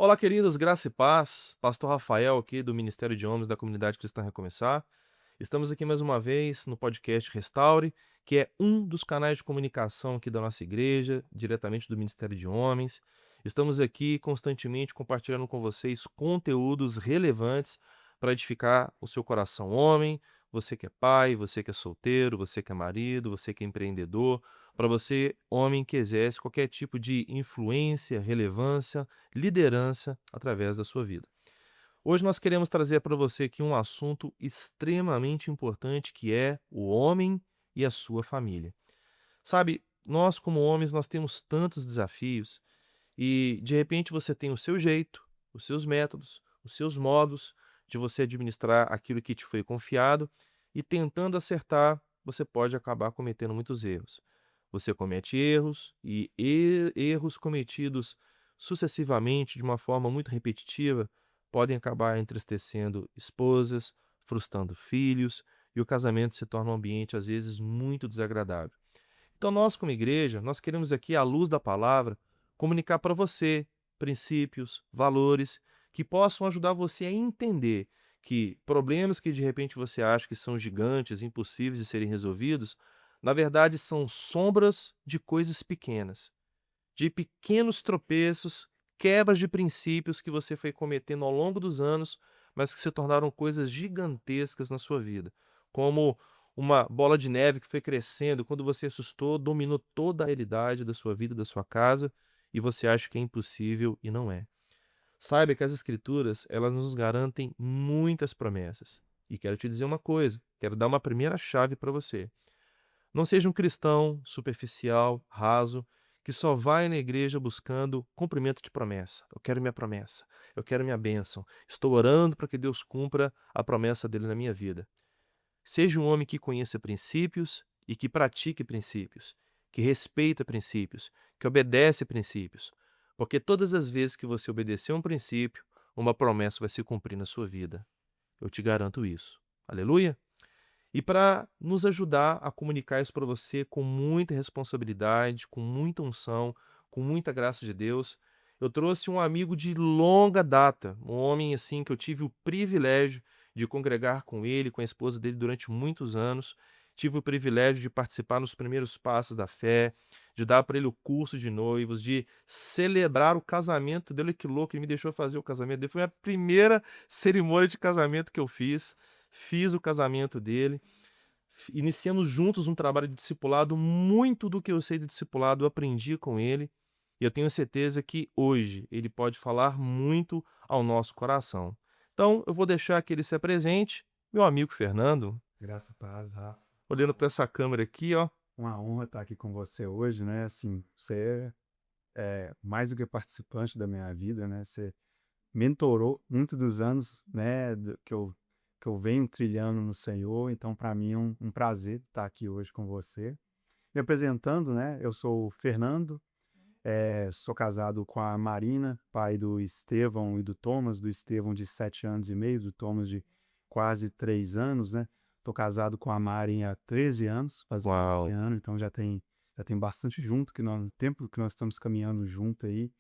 Olá, queridos, graça e paz. Pastor Rafael aqui do Ministério de Homens da Comunidade Cristã Recomeçar. Estamos aqui mais uma vez no podcast Restaure, que é um dos canais de comunicação aqui da nossa igreja, diretamente do Ministério de Homens. Estamos aqui constantemente compartilhando com vocês conteúdos relevantes para edificar o seu coração homem, você que é pai, você que é solteiro, você que é marido, você que é empreendedor, para você, homem que exerce qualquer tipo de influência, relevância, liderança através da sua vida. Hoje nós queremos trazer para você aqui um assunto extremamente importante que é o homem e a sua família. Sabe, nós como homens nós temos tantos desafios e de repente você tem o seu jeito, os seus métodos, os seus modos de você administrar aquilo que te foi confiado e tentando acertar, você pode acabar cometendo muitos erros. Você comete erros e erros cometidos sucessivamente de uma forma muito repetitiva podem acabar entristecendo esposas, frustrando filhos e o casamento se torna um ambiente às vezes muito desagradável. Então nós como igreja, nós queremos aqui à luz da palavra comunicar para você princípios, valores que possam ajudar você a entender que problemas que de repente você acha que são gigantes, impossíveis de serem resolvidos, na verdade são sombras de coisas pequenas, de pequenos tropeços, quebras de princípios que você foi cometendo ao longo dos anos, mas que se tornaram coisas gigantescas na sua vida. Como uma bola de neve que foi crescendo, quando você assustou, dominou toda a realidade da sua vida, da sua casa, e você acha que é impossível e não é. Saiba que as escrituras, elas nos garantem muitas promessas. E quero te dizer uma coisa, quero dar uma primeira chave para você. Não seja um cristão superficial, raso, que só vai na igreja buscando cumprimento de promessa. Eu quero minha promessa, eu quero minha bênção. Estou orando para que Deus cumpra a promessa dele na minha vida. Seja um homem que conheça princípios e que pratique princípios, que respeita princípios, que obedece princípios. Porque todas as vezes que você obedecer um princípio, uma promessa vai se cumprir na sua vida. Eu te garanto isso. Aleluia? E para nos ajudar a comunicar isso para você com muita responsabilidade, com muita unção, com muita graça de Deus, eu trouxe um amigo de longa data, um homem assim que eu tive o privilégio de congregar com ele, com a esposa dele durante muitos anos. Tive o privilégio de participar nos primeiros passos da fé, de dar para ele o curso de noivos, de celebrar o casamento dele. Que louco, ele me deixou fazer o casamento dele. Foi a primeira cerimônia de casamento que eu fiz. Fiz o casamento dele. Iniciamos juntos um trabalho de discipulado. Muito do que eu sei de discipulado eu aprendi com ele. E eu tenho certeza que hoje ele pode falar muito ao nosso coração. Então, eu vou deixar que ele se apresente. Meu amigo Fernando, Graça e paz, Rafa. olhando para essa câmera aqui, ó. Uma honra estar aqui com você hoje, né? Assim, você é mais do que participante da minha vida, né? Você mentorou muitos dos anos, né? Que eu venho trilhando no Senhor. Então, para mim é um prazer estar aqui hoje com você. Me apresentando, né? Eu sou o Fernando, sou casado com a Marina, pai do Estevão e do Thomas, do Estevão de 7 anos e meio, do Thomas de quase 3 anos, né? Tô casado com a Mari há 13 anos, fazendo esse Uau. ano, então já tem bastante junto, tempo que nós estamos caminhando junto aí,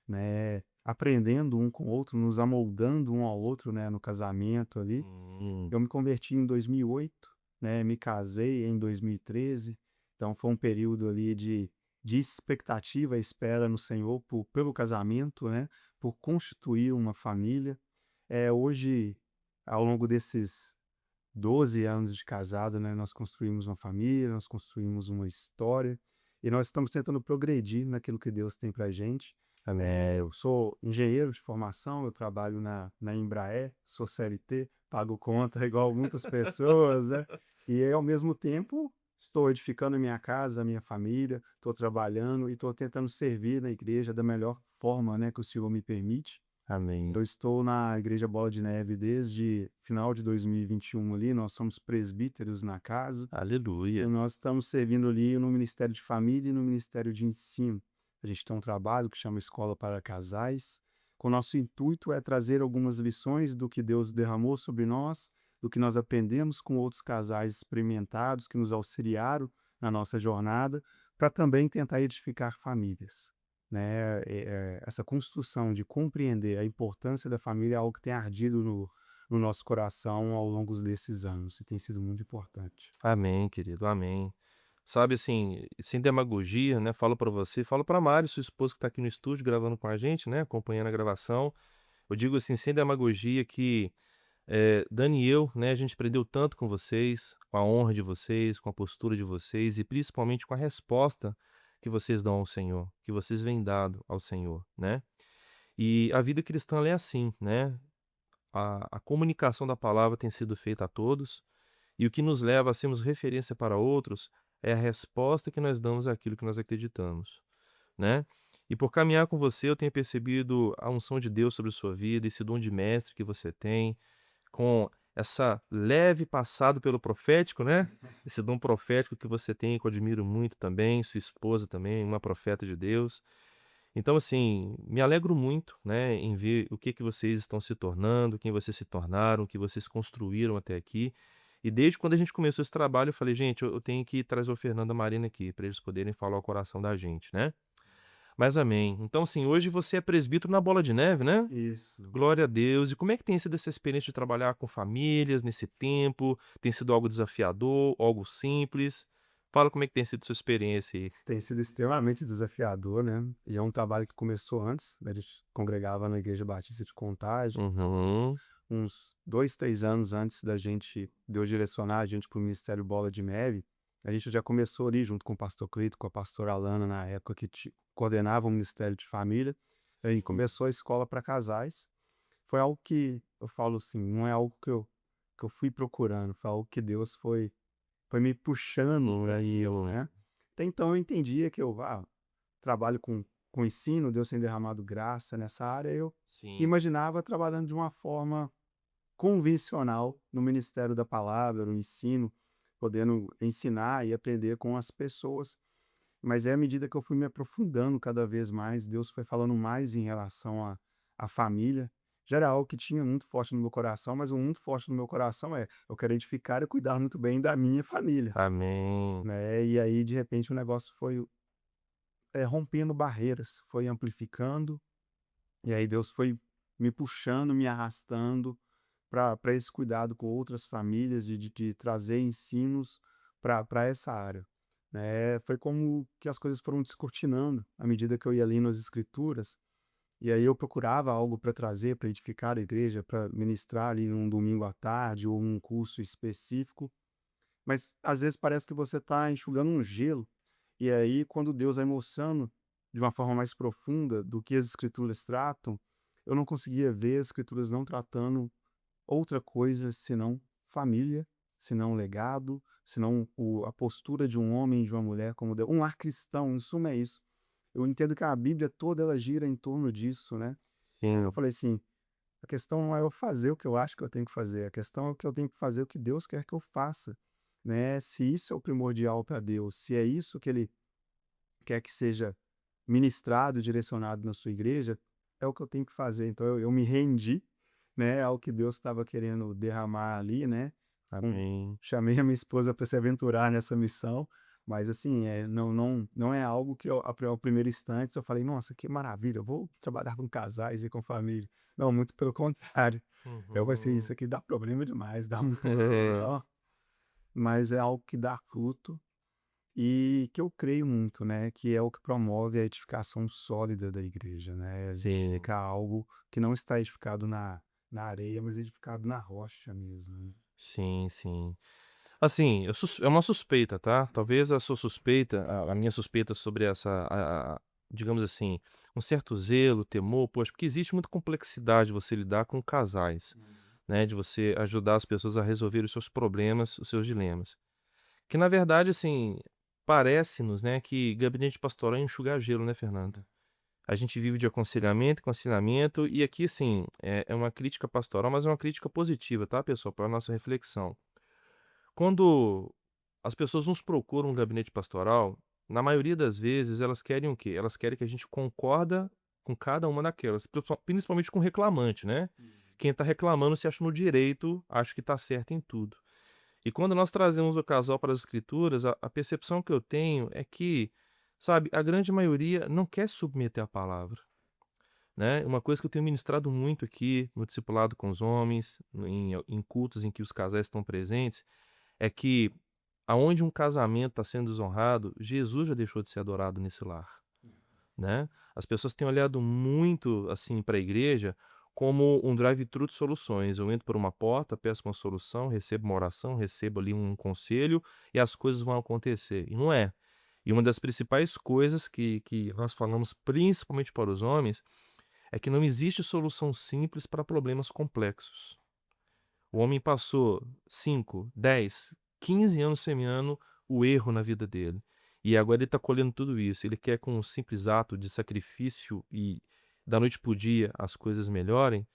né? Aprendendo um com o outro, nos amoldando um ao outro, né? No casamento ali. Hum, Eu me converti em 2008, né, me casei em 2013, então foi um período ali de expectativa, espera no Senhor pelo casamento, né, por constituir uma família. Hoje, ao longo desses 12 anos de casado, né, nós construímos uma família, nós construímos uma história, e nós estamos tentando progredir naquilo que Deus tem pra gente. amém. Eu sou engenheiro de formação, eu trabalho na Embraer, sou CLT, pago conta igual muitas pessoas, né? E ao mesmo tempo estou edificando a minha casa, a minha família, estou trabalhando e estou tentando servir na igreja da melhor forma, né, que o Senhor me permite. Amém. Eu estou na Igreja Bola de Neve desde final de 2021 ali, nós somos presbíteros na casa, e Aleluia. nós estamos servindo ali no Ministério de Família e no Ministério de Ensino. A gente tem um trabalho que chama Escola para Casais. O nosso intuito é trazer algumas lições do que Deus derramou sobre nós, do que nós aprendemos com outros casais experimentados que nos auxiliaram na nossa jornada, para também tentar edificar famílias. né? Essa construção de compreender a importância da família é algo que tem ardido no nosso coração ao longo desses anos e tem sido muito importante. Amém, querido, amém. Sabe, assim, sem demagogia, né, falo pra você, falo pra Mari, sua esposa que tá aqui no estúdio gravando com a gente, né, acompanhando a gravação. Eu digo assim, sem demagogia, que Dani e eu, né, a gente aprendeu tanto com vocês, com a honra de vocês, com a postura de vocês e principalmente com a resposta que vocês dão ao Senhor, que vocês vêm dado ao Senhor, né. E a vida cristã ela é assim, né, a comunicação da palavra tem sido feita a todos, e o que nos leva a sermos referência para outros é a resposta que nós damos àquilo que nós acreditamos, né. E por caminhar com você eu tenho percebido a unção de Deus sobre a sua vida, esse dom de mestre que você tem, com essa leve passado pelo profético, né, esse dom profético que você tem, que eu admiro muito também, sua esposa também, uma profeta de Deus. Então, assim, me alegro muito, né, em ver o que que vocês estão se tornando, quem vocês se tornaram, o que vocês construíram até aqui. E desde quando a gente começou esse trabalho, eu falei: "Gente, eu tenho que trazer o Fernando e a Marina aqui, para eles poderem falar o coração da gente", né. Mas amém. Então, assim, hoje você é presbítero na Bola de Neve, né? Isso. Glória a Deus. E como é que tem sido essa experiência de trabalhar com famílias nesse tempo? Tem sido algo desafiador, algo simples? Fala como é que tem sido sua experiência aí. Tem sido extremamente desafiador, né? E é um trabalho que começou antes, né, a gente congregava na Igreja Batista de Contagem, Uhum. uns 2, 3 anos antes da gente Deus direcionar a gente para o Ministério Bola de Neve, a gente já começou ali junto com o pastor Cleito, com a pastora Alana, na época que coordenava o Ministério de Família, aí Sim. começou a escola para casais. Foi algo que eu falo assim, não é algo que eu fui procurando, foi algo que Deus foi me puxando para eu, Hum, né. Até então eu entendia que eu, trabalho com ensino, Deus tem derramado graça nessa área, eu sim. imaginava trabalhando de uma forma convencional no ministério da palavra, no ensino, podendo ensinar e aprender com as pessoas. Mas é à medida que eu fui me aprofundando cada vez mais, Deus foi falando mais em relação à família. Já era algo que tinha muito forte no meu coração, mas o muito forte no meu coração é: eu quero edificar e cuidar muito bem da minha família, Amém. né? E aí, de repente, o negócio foi rompendo barreiras, foi amplificando, e aí Deus foi me puxando, me arrastando para esse cuidado com outras famílias e de trazer ensinos para essa área, né. Foi como que as coisas foram descortinando à medida que eu ia lendo as escrituras, e aí eu procurava algo para trazer, para edificar a igreja, para ministrar ali num domingo à tarde ou num curso específico, mas às vezes parece que você está enxugando um gelo, e aí quando Deus vai mostrando de uma forma mais profunda do que as escrituras tratam, eu não conseguia ver as escrituras não tratando outra coisa senão família, senão legado, senão a postura de um homem e de uma mulher como Deus, um lar cristão, em suma é isso. Eu entendo que a Bíblia toda ela gira em torno disso, né. Eu Sim. falei assim: "A questão não é eu fazer o que eu acho que eu tenho que fazer, a questão é o que eu tenho que fazer o que Deus quer que eu faça", né. Se isso é o primordial para Deus, se é isso que ele quer que seja ministrado, direcionado na sua igreja, é o que eu tenho que fazer. Então eu me rendi, né, ao que Deus estava querendo derramar ali, né. Com Amém. Chamei a minha esposa para se aventurar nessa missão, mas assim, não é algo que eu ao primeiro instante eu falei: "Nossa, que maravilha, eu vou trabalhar com casais e com família". Não, muito pelo contrário. Eu pensei: "Isso Uhum. aqui dá problema demais, dá muita confusão", mas é algo que dá fruto e que eu creio muito, né, que é o que promove a edificação sólida da igreja, né, Sim, edificar algo que não está edificado na areia, mas edificado na rocha mesmo, né. sim, sim. Assim, é uma suspeita, tá? Talvez a sua suspeita, a minha suspeita sobre essa, digamos assim, um certo zelo, temor, poxa, porque existe muita complexidade de você lidar com casais, né? De você ajudar as pessoas a resolver os seus problemas, os seus dilemas. Que na verdade, assim, parece-nos, né, que gabinete pastoral é enxugar gelo, né, Fernanda? A gente vive de aconselhamento, e aqui, assim, é uma crítica pastoral, mas é uma crítica positiva, tá, pessoal? Para nossa reflexão. Quando as pessoas nos procuram um gabinete pastoral, na maioria das vezes elas querem o quê? Elas querem que a gente concorda com cada uma daquelas, principalmente com o reclamante, né. Quem está reclamando se acha no direito, acha que está certo em tudo. E quando nós trazemos o casal para as escrituras, a percepção que eu tenho é que Sabe, a grande maioria não quer submeter a palavra, né. Uma coisa que eu tenho ministrado muito aqui no discipulado com os homens, em cultos em que os casais estão presentes, é que aonde um casamento está sendo desonrado, Jesus já deixou de ser adorado nesse lar. Né. As pessoas têm olhado muito, assim, para a igreja como um drive-thru de soluções. Eu entro por uma porta, peço uma solução, recebo uma oração, recebo ali um conselho e as coisas vão acontecer, e não é. E uma das principais coisas que nós falamos, principalmente para os homens, é que não existe solução simples para problemas complexos. O homem passou 5, 10, 15 anos semeando o erro na vida dele. E agora ele está colhendo tudo isso. Ele quer, com um simples ato de sacrifício e da noite para o dia as coisas melhorem.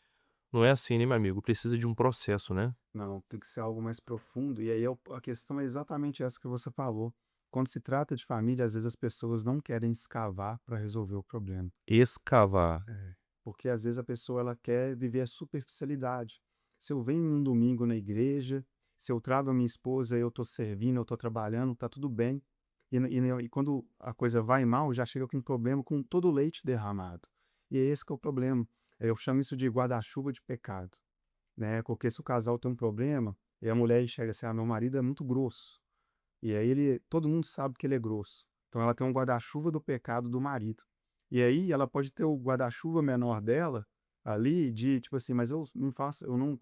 Não é assim, né, meu amigo? Precisa de um processo, né? Não, tem que ser algo mais profundo. E aí a questão é exatamente essa que você falou. Quando se trata de família, às vezes as pessoas não querem escavar para resolver o problema. Escavar. É, porque às vezes a pessoa ela quer viver a superficialidade. Se eu venho num domingo na igreja, se eu trago a minha esposa, eu estou servindo, eu estou trabalhando, tá tudo bem. E quando a coisa vai mal, já chega com um problema com todo o leite derramado. E é esse que é o problema. Eu chamo isso de guarda-chuva de pecado, né? Porque se o casal tem um problema e a mulher enxerga assim, ah, meu marido é muito grosso. E aí todo mundo sabe que ele é grosso. Então ela tem um guarda-chuva do pecado do marido. E aí ela pode ter o guarda-chuva menor dela ali de tipo assim, mas eu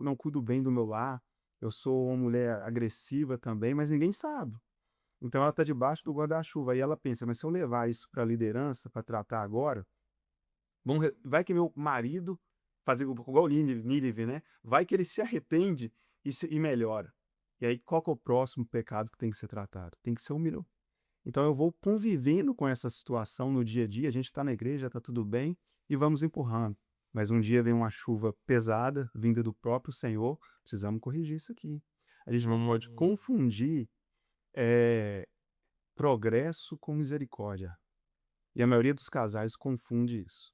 não cuido bem do meu lar, eu sou uma mulher agressiva também, mas ninguém sabe. Então ela tá debaixo do guarda-chuva. Aí ela pensa, mas se eu levar isso para a liderança para tratar agora, vai que meu marido fazer igual Nínive, né? Vai que ele se arrepende e melhora. E aí qual que é o próximo pecado que tem que ser tratado? Tem que ser o meu. Então eu vou convivendo com essa situação no dia a dia, a gente está na igreja, está tudo bem, e vamos empurrando. Mas um dia vem uma chuva pesada, vinda do próprio Senhor, precisamos corrigir isso aqui. A gente não pode Hum. confundir progresso com misericórdia. E a maioria dos casais confunde isso.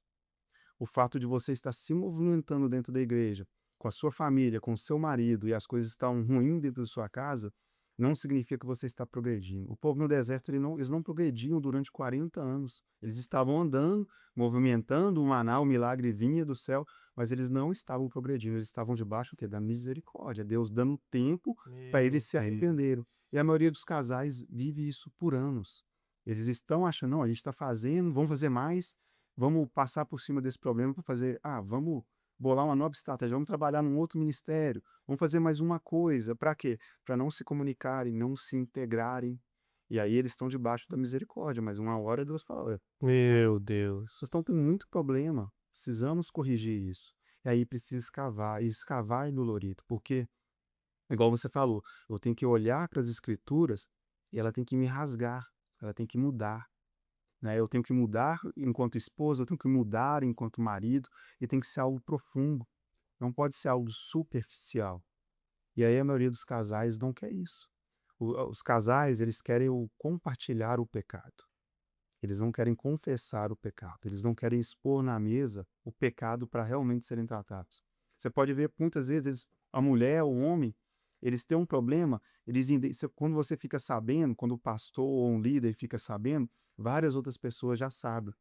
O fato de você estar se movimentando dentro da igreja, com a sua família, com o seu marido, e as coisas estão ruins dentro da sua casa, não significa que você está progredindo. O povo no deserto, eles não progrediam durante 40 anos. Eles estavam andando, movimentando, o maná, o milagre vinha do céu, mas eles não estavam progredindo. Eles estavam debaixo o quê? Da misericórdia. Deus dando tempo para eles Meu se Deus. arrependeram. E a maioria dos casais vive isso por anos. Eles estão achando, não, a gente está fazendo, vamos fazer mais, vamos passar por cima desse problema para fazer, vamos bolar uma nova estratégia, vamos trabalhar num outro ministério, vamos fazer mais uma coisa, para quê? Para não se comunicarem, não se integrarem. E aí eles estão debaixo da misericórdia, mas uma hora Deus fala: "Olha, Meu vocês Deus. estão tendo muito problema, precisamos corrigir isso." E aí precisa escavar, e escavar é dolorido, porque, igual você falou, eu tenho que olhar para as escrituras e ela tem que me rasgar, ela tem que mudar, né? Eu tenho que mudar enquanto esposa, eu tenho que mudar enquanto marido, e tem que ser algo profundo, não pode ser algo superficial. E aí a maioria dos casais não quer isso. Os casais, eles querem compartilhar o pecado. Eles não querem confessar o pecado. Eles não querem expor na mesa o pecado para realmente serem tratados. Você pode ver muitas vezes a mulher, o homem, eles têm um problema, quando você fica sabendo, quando o pastor ou um líder fica sabendo, várias outras pessoas já sabem.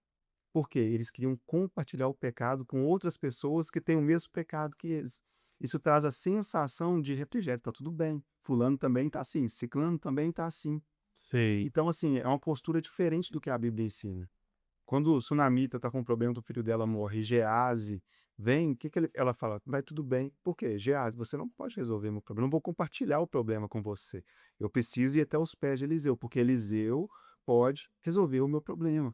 Por quê? Eles queriam compartilhar o pecado com outras pessoas que têm o mesmo pecado que eles. Isso traz a sensação de refrigério, tá tudo bem. Fulano também tá assim, ciclano também tá assim. Sei. Então, assim, é uma postura diferente do que a Bíblia ensina. Quando o Sunamita tá com problema do filho dela morre, Gease vem, o que que ela fala? Vai tudo bem. Por quê? Gease, você não pode resolver meu problema, eu não vou compartilhar o problema com você. Eu preciso ir até os pés de Eliseu, porque Eliseu pode resolver o meu problema.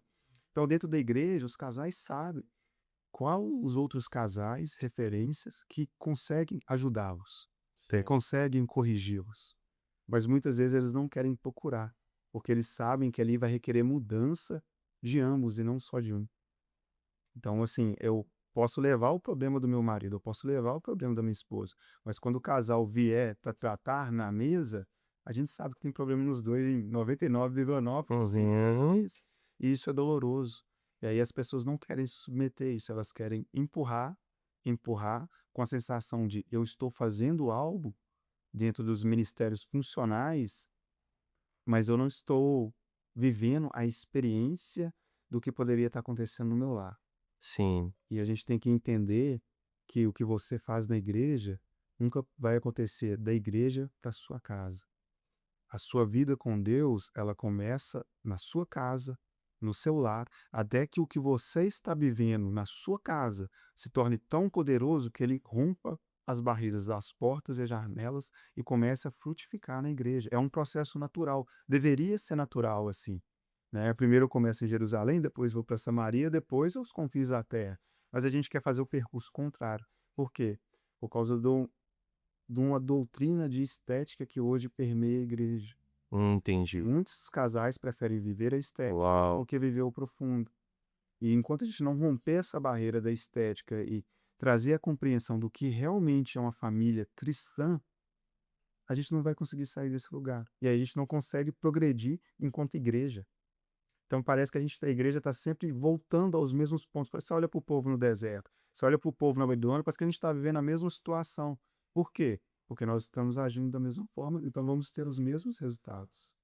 Então, dentro da igreja, os casais sabem qual os outros casais, referências, que conseguem ajudá-los, Sim. conseguem corrigi-los. Mas muitas vezes eles não querem procurar, porque eles sabem que ali vai requerer mudança de ambos e não só de um. Então, assim, eu posso levar o problema do meu marido, eu posso levar o problema da minha esposa, mas quando o casal vier para tratar na mesa, a gente sabe que tem problema nos dois em 99,9% das Uhum. vezes. E isso é doloroso. E aí as pessoas não querem se submeter a isso, elas querem empurrar, empurrar, com a sensação de eu estou fazendo algo dentro dos ministérios funcionais, mas eu não estou vivendo a experiência do que poderia estar acontecendo no meu lar. Sim. E a gente tem que entender que o que você faz na igreja nunca vai acontecer da igreja para sua casa. A sua vida com Deus, ela começa na sua casa, no seu lar, até que o que você está vivendo na sua casa se torne tão poderoso que ele rompa as barreiras das portas e janelas e comece a frutificar na igreja. É um processo natural, deveria ser natural assim, né? Primeiro eu começo em Jerusalém, depois vou para Samaria, depois aos confins da terra. Mas a gente quer fazer o percurso contrário. Por quê? Por causa de uma doutrina de estética que hoje permeia a igreja. Entendi. Muitos casais preferem viver a estética do Uau. que viver o profundo. E enquanto a gente não romper essa barreira da estética e trazer a compreensão do que realmente é uma família cristã, a gente não vai conseguir sair desse lugar. E aí a gente não consegue progredir enquanto igreja. Então parece que a igreja está sempre voltando aos mesmos pontos. Você olha para o povo no deserto, você olha para o povo na Babilônia, parece que a gente está vivendo a mesma situação. Por quê? Porque nós estamos agindo da mesma forma, então vamos ter os mesmos resultados.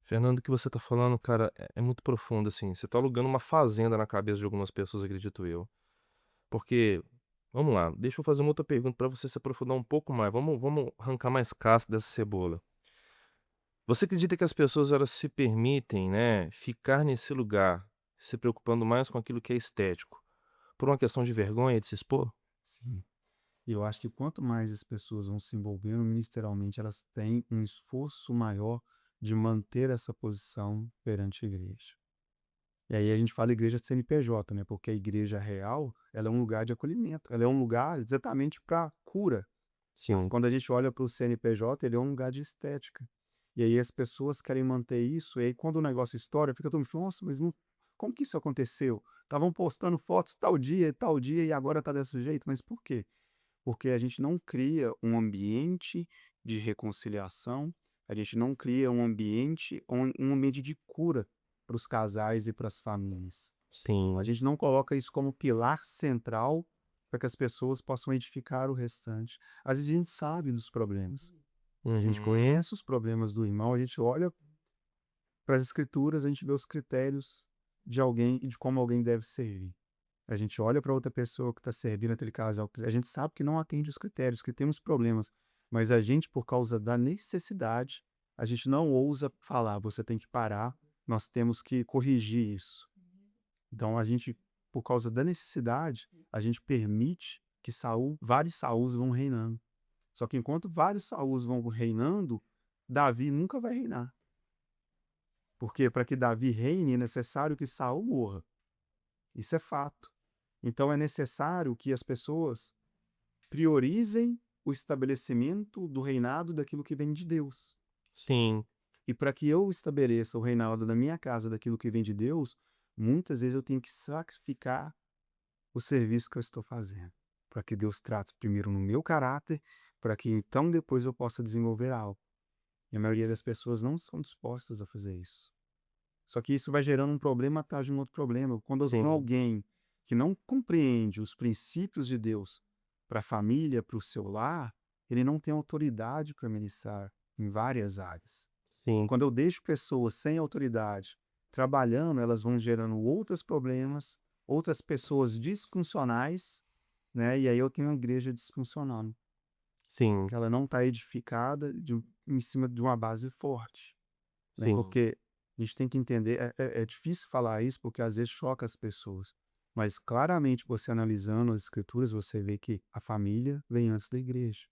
Fernando, o que você tá falando, cara, é muito profundo, assim. Você tá alugando uma fazenda na cabeça de algumas pessoas, acredito eu. Porque, vamos lá, deixa eu fazer uma outra pergunta pra você se aprofundar um pouco mais. Vamos arrancar mais casca dessa cebola. Você acredita que as pessoas elas se permitem, né, ficar nesse lugar, se preocupando mais com aquilo que é estético, por uma questão de vergonha de se expor? Sim. E eu acho que quanto mais as pessoas vão se envolvendo ministerialmente, elas têm um esforço maior de manter essa posição perante a igreja. E aí a gente fala igreja CNPJ, né? Porque a igreja real, ela é um lugar de acolhimento, ela é um lugar exatamente para cura. Sim. Quando a gente olha para o CNPJ, ele é um lugar de estética. E aí as pessoas querem manter isso, e aí quando o negócio estoura, fica todo mundo falando, nossa, mas não, como que isso aconteceu? Estavam postando fotos tal dia, e agora tá desse jeito, mas por quê? Porque a gente não cria um ambiente de reconciliação, a gente não cria um ambiente de cura para os casais e para as famílias. A Sim. gente não coloca isso como pilar central para que as pessoas possam edificar o restante. Às vezes a gente sabe dos problemas, a gente Uhum. conhece os problemas do irmão, a gente olha para as escrituras, a gente vê os critérios de alguém e de como alguém deve servir. A gente olha para outra pessoa que está servindo aquele casal, a gente sabe que não atende os critérios, que temos problemas, mas a gente, por causa da necessidade, a gente não ousa falar, você tem que parar, nós temos que corrigir isso. Então a gente, por causa da necessidade, a gente permite que vários Sauls vão reinando. Só que enquanto vários Sauls vão reinando, Davi nunca vai reinar. Porque para que Davi reine é necessário que Saul morra. Isso é fato. Então é necessário que as pessoas priorizem o estabelecimento do reinado daquilo que vem de Deus. Sim. E para que eu estabeleça o reinado da minha casa daquilo que vem de Deus, muitas vezes eu tenho que sacrificar o serviço que eu estou fazendo, para que Deus trate primeiro no meu caráter, para que então depois eu possa desenvolver algo. E a maioria das pessoas não são dispostas a fazer isso. Só que isso vai gerando um problema atrás de um outro problema. Quando eu tenho Sim. alguém que não compreende os princípios de Deus para a família, para o seu lar, ele não tem autoridade para ministrar em várias áreas. Sim. Quando eu deixo pessoas sem autoridade trabalhando, elas vão gerando outros problemas, outras pessoas disfuncionais, né? E aí eu tenho uma igreja disfuncional, Sim. que ela não está edificada em cima de uma base forte, né? Sim. Porque a gente tem que entender, é difícil falar isso porque às vezes choca as pessoas, mas claramente você analisando as escrituras, você vê que a família vem antes da igreja.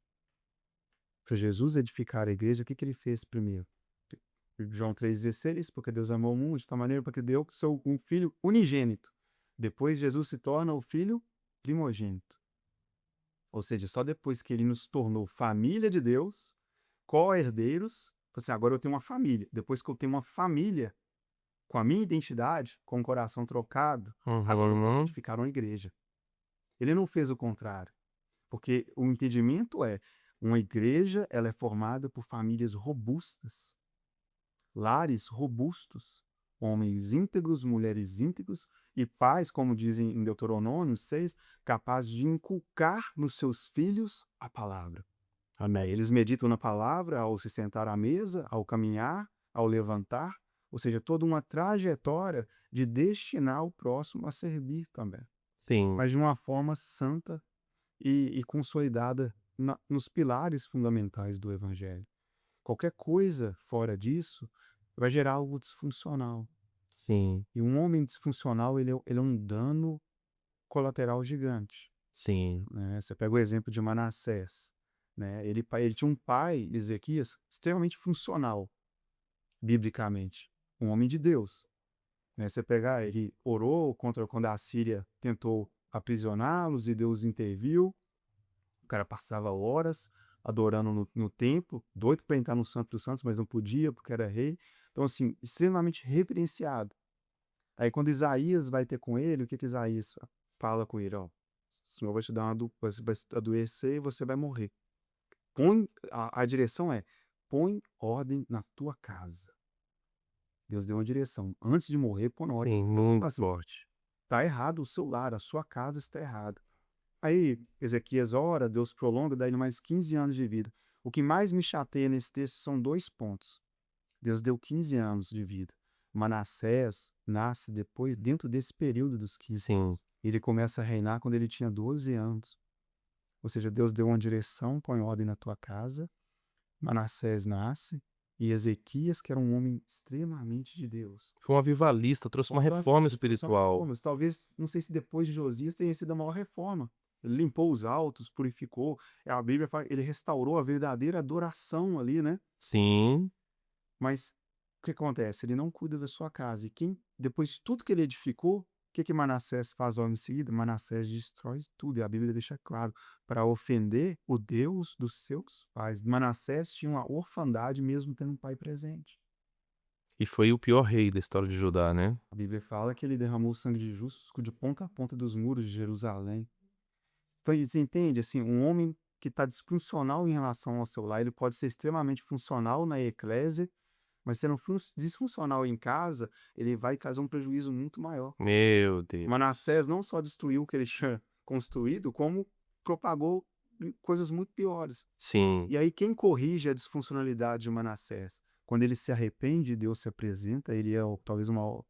Para Jesus edificar a igreja, o que que ele fez primeiro? João 3,16, porque Deus amou o mundo de tal maneira para que deu seu um filho unigênito. Depois Jesus se torna o filho primogênito. Ou seja, só depois que ele nos tornou família de Deus, co-herdeiros, assim, agora eu tenho uma família. Depois que eu tenho uma família, com a minha identidade, com o coração trocado, agora eu posso Uhum. edificar uma igreja. Ele não fez o contrário, porque o entendimento é, uma igreja, ela é formada por famílias robustas, lares robustos, homens íntegros, mulheres íntegros e pais, como dizem em Deuteronômio 6, capazes de inculcar nos seus filhos a palavra. Amém. Eles meditam na palavra ao se sentar à mesa, ao caminhar, ao levantar, ou seja, toda uma trajetória de destinar o próximo a servir também, Sim, mas de uma forma santa e consolidada nos pilares fundamentais do evangelho. Qualquer coisa fora disso vai gerar algo disfuncional. sim, E um homem disfuncional, ele é um dano colateral gigante, sim, né. Você pega o exemplo de Manassés, né, ele tinha um pai, Ezequias, extremamente funcional, biblicamente, um homem de Deus, né. Você pegar, ele orou contra quando a Assíria tentou aprisioná-los e Deus interviu, o cara passava horas adorando no templo, doido para entrar no Santo dos Santos, mas não podia porque era rei. Então, assim, extremamente reverenciado. Aí quando Isaías vai ter com ele, o que que Isaías fala com ele? Ó, o Senhor vai te dar você vai adoecer e você vai morrer. Põe, a direção é, põe ordem na tua casa. Deus deu uma direção. Antes de morrer, põe ordem. sim, Você fala muito assim, forte. tá errado o seu lar, a sua casa está errada. Aí Ezequias ora, Deus prolonga, dá ele mais 15 anos de vida. O que mais me chateia nesse texto são dois pontos. Deus deu 15 anos de vida. Manassés nasce depois, dentro desse período dos 15 Sim. anos. Ele começa a reinar quando ele tinha 12 anos. Ou seja, Deus deu uma direção, põe ordem na tua casa. Manassés nasce. E Ezequias, que era um homem extremamente de Deus. Foi um avivalista, trouxe uma reforma espiritual. Reformas. Talvez, não sei se depois de Josias tenha sido a maior reforma. Ele limpou os altos, purificou. A Bíblia fala, ele restaurou a verdadeira adoração ali, né? Sim, Mas o que acontece? Ele não cuida da sua casa. E quem, depois de tudo que ele edificou, o que que Manassés faz logo em seguida? Manassés destrói tudo. E a Bíblia deixa claro, para ofender o Deus dos seus pais. Manassés tinha uma orfandade mesmo tendo um pai presente. e foi o pior rei da história de Judá, né. A Bíblia fala que ele derramou o sangue de justos de ponta a ponta dos muros de Jerusalém. Então, você entende? Assim, um homem que está disfuncional em relação ao seu lar, ele pode ser extremamente funcional na eclésia, mas sendo disfuncional em casa, ele vai causar um prejuízo muito maior. Meu Deus. Manassés não só destruiu o que ele tinha construído, como propagou coisas muito piores. Sim. E aí, quem corrige a disfuncionalidade de Manassés? Quando ele se arrepende, Deus se apresenta, ele é talvez o maior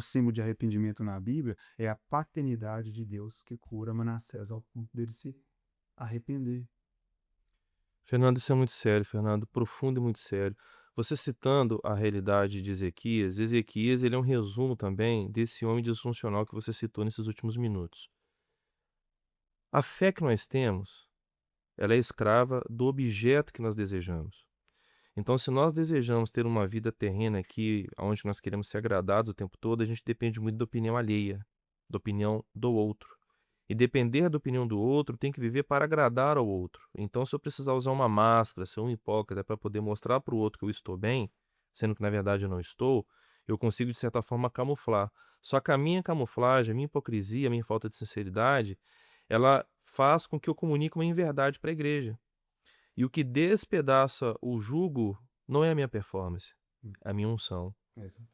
símbolo de arrependimento na Bíblia, é a paternidade de Deus que cura Manassés ao ponto dele se arrepender. Fernando, isso é muito sério, Fernando, profundo e muito sério. Você citando a realidade de Ezequias, Ezequias ele é um resumo também desse homem disfuncional que você citou nesses últimos minutos. A fé que nós temos, ela é escrava do objeto que nós desejamos. Então, se nós desejamos ter uma vida terrena aqui, onde nós queremos ser agradados o tempo todo, a gente depende muito da opinião alheia, da opinião do outro. E depender da opinião do outro, tem que viver para agradar ao outro. Então, se eu precisar usar uma máscara, ser um hipócrita para poder mostrar para o outro que eu estou bem, sendo que na verdade eu não estou, eu consigo de certa forma camuflar. Só que a minha camuflagem, a minha hipocrisia, a minha falta de sinceridade, ela faz com que eu comunique uma inverdade para a igreja. E o que despedaça o jugo não é a minha performance, é a minha unção, Exatamente.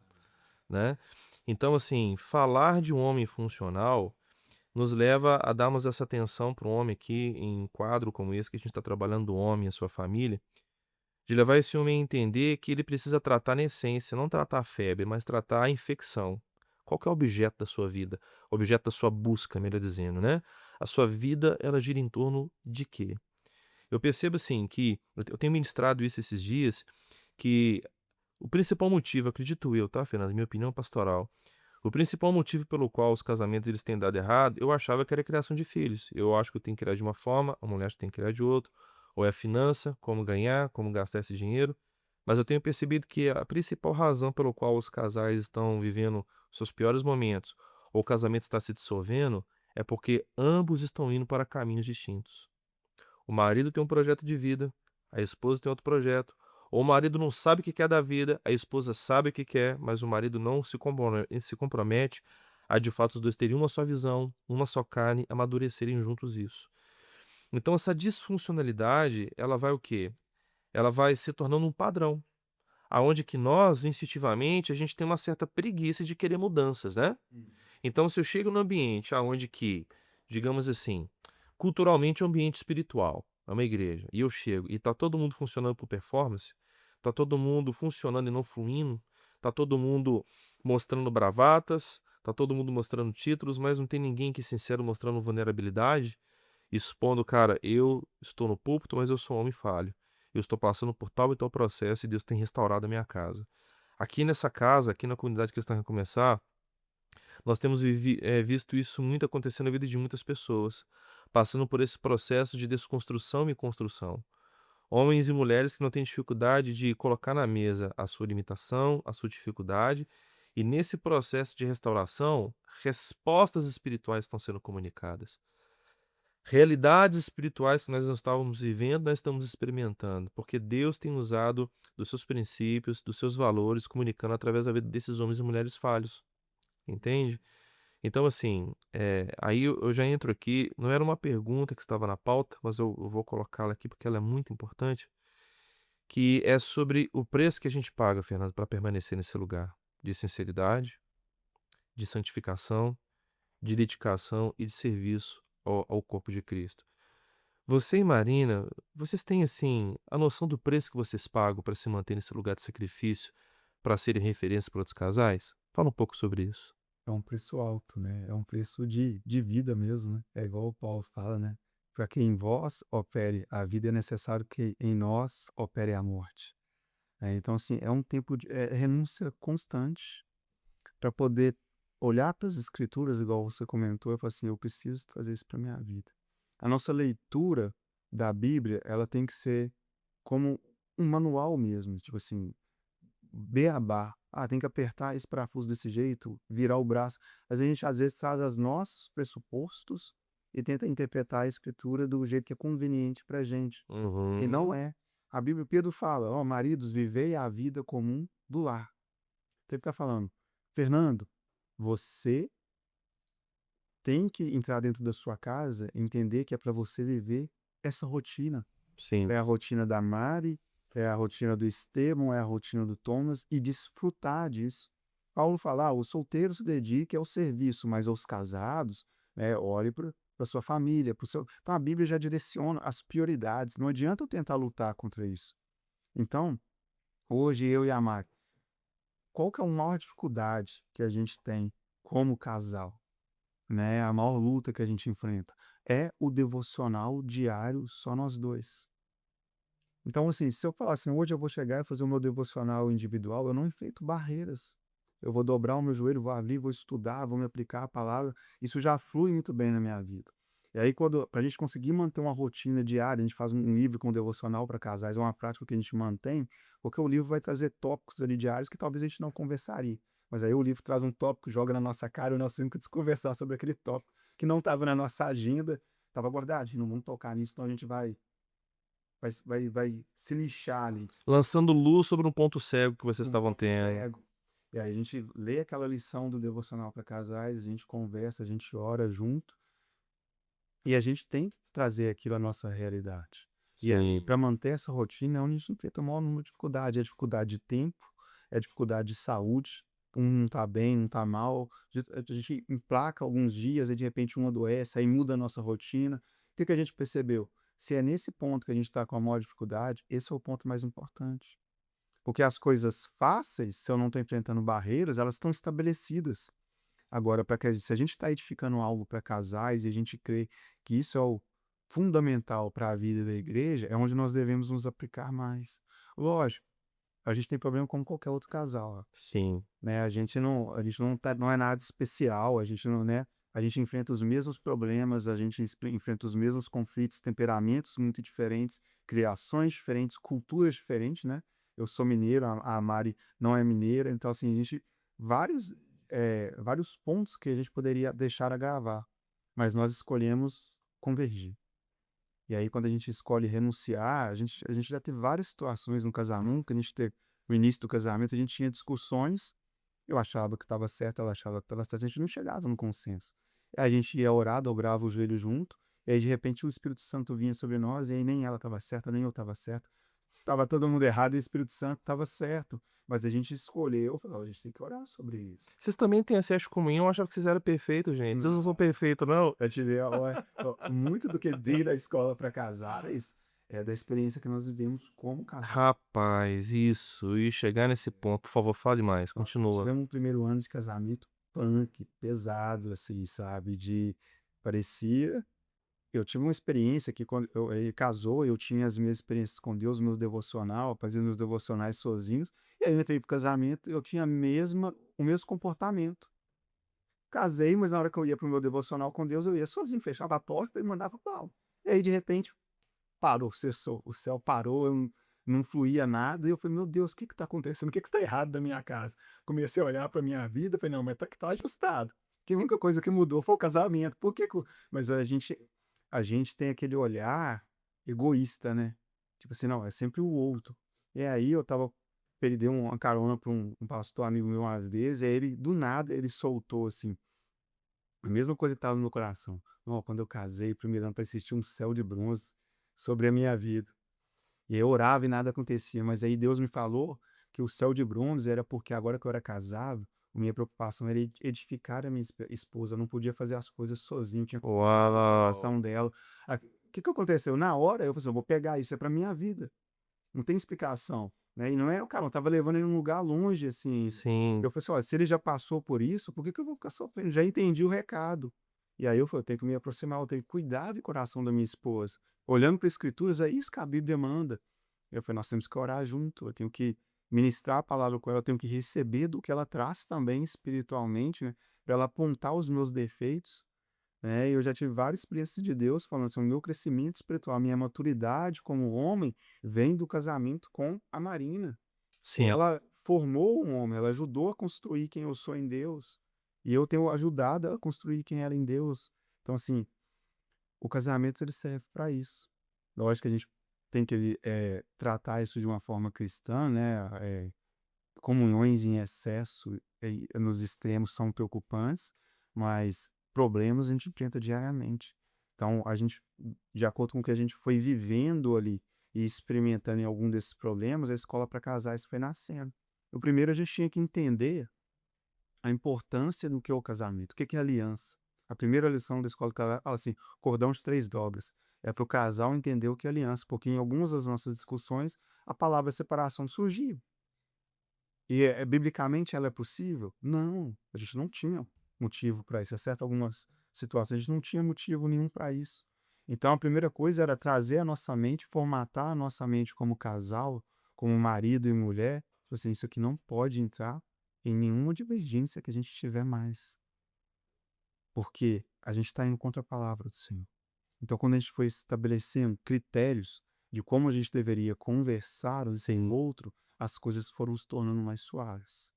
né. Então, assim, falar de um homem funcional nos leva a darmos essa atenção para um homem aqui, em um quadro como esse que a gente está trabalhando, do homem e a sua família, de levar esse homem a entender que ele precisa tratar na essência, não tratar a febre, mas tratar a infecção. Qual que é o objeto da sua vida? O objeto da sua busca, melhor dizendo, né. A sua vida, ela gira em torno de quê? Eu percebo, assim, que eu tenho ministrado isso esses dias, que o principal motivo, acredito eu, tá, Fernando, minha opinião pastoral, o principal motivo pelo qual os casamentos eles têm dado errado, eu achava que era a criação de filhos. Eu acho que eu tenho que criar de uma forma, a mulher tem que criar de outra, ou é a finança, como ganhar, como gastar esse dinheiro. Mas eu tenho percebido que a principal razão pelo qual os casais estão vivendo seus piores momentos, ou o casamento está se dissolvendo, é porque ambos estão indo para caminhos distintos. O marido tem um projeto de vida, a esposa tem outro projeto. Ou o marido não sabe o que quer da vida, a esposa sabe o que quer, mas o marido não se compromete a de fato os dois terem uma só visão, uma só carne, amadurecerem juntos isso. Então essa disfuncionalidade, ela vai o quê? Ela vai se tornando um padrão, aonde que nós, instintivamente, a gente tem uma certa preguiça de querer mudanças, né? Então, se eu chego num ambiente aonde que, digamos assim, culturalmente é um ambiente espiritual, é uma igreja, e eu chego e tá todo mundo funcionando por performance, tá todo mundo funcionando e não fluindo, Tá todo mundo mostrando bravatas, tá todo mundo mostrando títulos, mas não tem ninguém que sincero mostrando vulnerabilidade, expondo: "Cara, eu estou no púlpito, mas eu sou homem falho. Eu estou passando por tal e tal processo e Deus tem restaurado a minha casa". Aqui nessa casa, aqui na comunidade Cristã Recomeçar, nós temos visto isso muito acontecer na vida de muitas pessoas, passando por esse processo de desconstrução e construção. Homens e mulheres que não têm dificuldade de colocar na mesa a sua limitação, a sua dificuldade, e nesse processo de restauração, respostas espirituais estão sendo comunicadas. Realidades espirituais que nós não estávamos vivendo, nós estamos experimentando, porque Deus tem usado dos seus princípios, dos seus valores, comunicando através da vida desses homens e mulheres falhos, entende? Então, assim, aí eu já entro aqui, não era uma pergunta que estava na pauta, mas eu vou colocá-la aqui porque ela é muito importante, que é sobre o preço que a gente paga, Fernando, para permanecer nesse lugar de sinceridade, de santificação, de dedicação e de serviço ao corpo de Cristo. Você e Marina, vocês têm, assim, a noção do preço que vocês pagam para se manter nesse lugar de sacrifício, para serem referência para outros casais? Fala um pouco sobre isso. É um preço alto, né? É um preço de vida mesmo, né? É igual o Paulo fala, né? Para que em vós opere a vida, é necessário que em nós opere a morte. Então, assim, é um tempo de renúncia constante para poder olhar para as escrituras, igual você comentou, e falar assim: eu preciso fazer isso para minha vida. A nossa leitura da Bíblia, ela tem que ser como um manual mesmo, tipo assim, beabá. Ah, tem que apertar esse parafuso desse jeito, virar o braço. Mas a gente às vezes traz os nossos pressupostos e tenta interpretar a escritura do jeito que é conveniente pra gente. E não Uhum. é. A Bíblia, Pedro fala: ó, maridos, vivei a vida comum do lar. Então ele tá falando: Fernando, você tem que entrar dentro da sua casa, entender que é para você viver essa rotina. Sim. É a rotina da Mari, é a rotina do Estevão, é a rotina do Thomas, e desfrutar disso. Paulo fala: o solteiro se dedique ao serviço, mas aos casados, né, olhe para a sua família, para o seu. Então a Bíblia já direciona as prioridades. Não adianta eu tentar lutar contra isso. Então, hoje eu e a Mari, qual que é a maior dificuldade que a gente tem como casal? Né? A maior luta que a gente enfrenta é o devocional diário, só nós dois. Então, assim, se eu falar assim: hoje eu vou chegar e fazer o meu devocional individual, eu não enfrento barreiras. Eu vou dobrar o meu joelho, vou ali, vou estudar, vou me aplicar a palavra. Isso já flui muito bem na minha vida. E aí, quando, para a gente conseguir manter uma rotina diária, a gente faz um livro com devocional para casais, é uma prática que a gente mantém, porque o livro vai trazer tópicos ali diários que talvez a gente não conversaria. Mas aí o livro traz um tópico, joga na nossa cara e nós temos que desconversar sobre aquele tópico que não estava na nossa agenda, estava guardadinho, não vamos tocar nisso, então a gente vai se lixar ali, Lançando luz sobre um ponto cego que vocês um estavam ponto tendo. cego. E aí a gente lê aquela lição do devocional para casais, a gente conversa, a gente ora junto, e a gente tem que trazer aquilo à nossa realidade. E aí, Sim. para manter essa rotina, é onde a gente enfrenta o maior número de dificuldade. É dificuldade de tempo, é dificuldade de saúde. Um não tá bem, não tá mal. A gente emplaca alguns dias e de repente um adoece, aí muda a nossa rotina. O que que a gente percebeu? Se é nesse ponto que a gente está com a maior dificuldade, esse é o ponto mais importante. Porque as coisas fáceis, se eu não estou enfrentando barreiras, elas estão estabelecidas. Agora, se a gente está edificando algo para casais e a gente crê que isso é o fundamental para a vida da igreja, é onde nós devemos nos aplicar mais. Lógico, a gente tem problema como qualquer outro casal, ó, Sim. né? A gente não é nada especial, a gente não, né? A gente enfrenta os mesmos problemas, a gente enfrenta os mesmos conflitos, temperamentos muito diferentes, criações diferentes, culturas diferentes, né? Eu sou mineiro, a Mari não é mineira, então assim, vários vários pontos que a gente poderia deixar a gravar, mas nós escolhemos convergir. E aí, quando a gente escolhe renunciar, a gente já teve várias situações no casamento, que a gente teve, no início do casamento, a gente tinha discussões, eu achava que estava certo, ela achava que estava certo, a gente não chegava no consenso. Aí a gente ia orar, dobrava o joelho junto, e aí de repente o Espírito Santo vinha sobre nós, e aí nem ela estava certa, nem eu estava certo. Tava todo mundo errado e o Espírito Santo estava certo. Mas a gente escolheu, falou: a gente tem que orar sobre isso. Vocês também têm acesso de comunhão, eu achava que vocês eram perfeitos, gente. Vocês não são Não, perfeitos, não. eu tive, ó, muito do que dei da escola para casais é da experiência que nós vivemos como casal. Rapaz, isso. E chegar nesse ponto, por favor, fale mais. Nós Continua. tivemos um primeiro ano de casamento punk, pesado, assim, sabe, parecia eu tive uma experiência que quando ele casou, eu tinha as minhas experiências com Deus, meus devocional, fazia meus devocionais sozinhos, e aí eu entrei para o casamento, eu tinha o mesmo comportamento. Casei, mas na hora que eu ia para o meu devocional com Deus, eu ia sozinho, fechava a porta e mandava pau. E aí, de repente, parou, cessou, o céu parou, eu não fluía nada, e eu falei: "Meu Deus, o que está acontecendo? O que está errado na minha casa?". Comecei a olhar para minha vida, falei: "Não, mas tá ajustado". Que a única coisa que mudou foi o casamento, por que que o mas a gente tem aquele olhar egoísta, né, tipo assim: "Não, é sempre o outro". E aí eu estava ele deu uma carona para um pastor amigo meu uma vez, e aí ele, do nada, ele soltou assim, a mesma coisa que estava no meu coração: "Ó, quando eu casei, primeiro ano, parecia que tinha um céu de bronze sobre a minha vida". E aí eu orava e nada acontecia, mas aí Deus me falou que o céu de bronze era porque agora que eu era casado, minha preocupação era edificar a minha esposa, eu não podia fazer as coisas sozinho, tinha que Uau! ação dela. O que que aconteceu? Na hora eu falei assim: "Eu vou pegar isso, é para minha vida". Não tem explicação, né, e não é o cara, eu estava levando ele num lugar longe, assim. Sim, Eu falei assim: "Olha, se ele já passou por isso, por que que eu vou ficar sofrendo? Já entendi o recado". E aí eu falei: "Eu tenho que me aproximar, eu tenho que cuidar do coração da minha esposa". Olhando para Escrituras, é isso que a Bíblia manda. Eu falei: "Nós temos que orar junto, eu tenho que ministrar a palavra com ela, eu tenho que receber do que ela traz também espiritualmente, né, pra ela apontar os meus defeitos", né. E eu já tive várias experiências de Deus falando assim: "O meu crescimento espiritual, a minha maturidade como homem vem do casamento com a Marina". sim. Ela formou um homem, ela ajudou a construir quem eu sou em Deus, e eu tenho ajudado a construir quem ela é em Deus. Então, assim, o casamento ele serve para isso. Lógico que a gente tem que, tratar isso de uma forma cristã, né, comunhões em excesso nos extremos são preocupantes, mas problemas a gente enfrenta diariamente. Então a gente, de acordo com o que a gente foi vivendo ali e experimentando em algum desses problemas, a escola para casais foi nascendo. O primeiro a gente tinha que entender a importância do que é o casamento, o que que é aliança. A primeira lição da escola fala assim: cordão de 3 dobras. É para o casal entender o que é aliança, porque em algumas das nossas discussões a palavra separação surgiu. E, biblicamente ela é possível? Não, a gente não tinha motivo para isso, exceto algumas situações, a gente não tinha motivo nenhum para isso. Então a primeira coisa era trazer a nossa mente, formatar a nossa mente como casal, como marido e mulher, tipo assim: "Isso aqui não pode entrar em nenhuma divergência que a gente tiver mais", porque a gente está indo contra a palavra do Senhor. Então quando a gente foi estabelecendo critérios de como a gente deveria conversar um com o Sim, outro, as coisas foram se tornando mais suaves.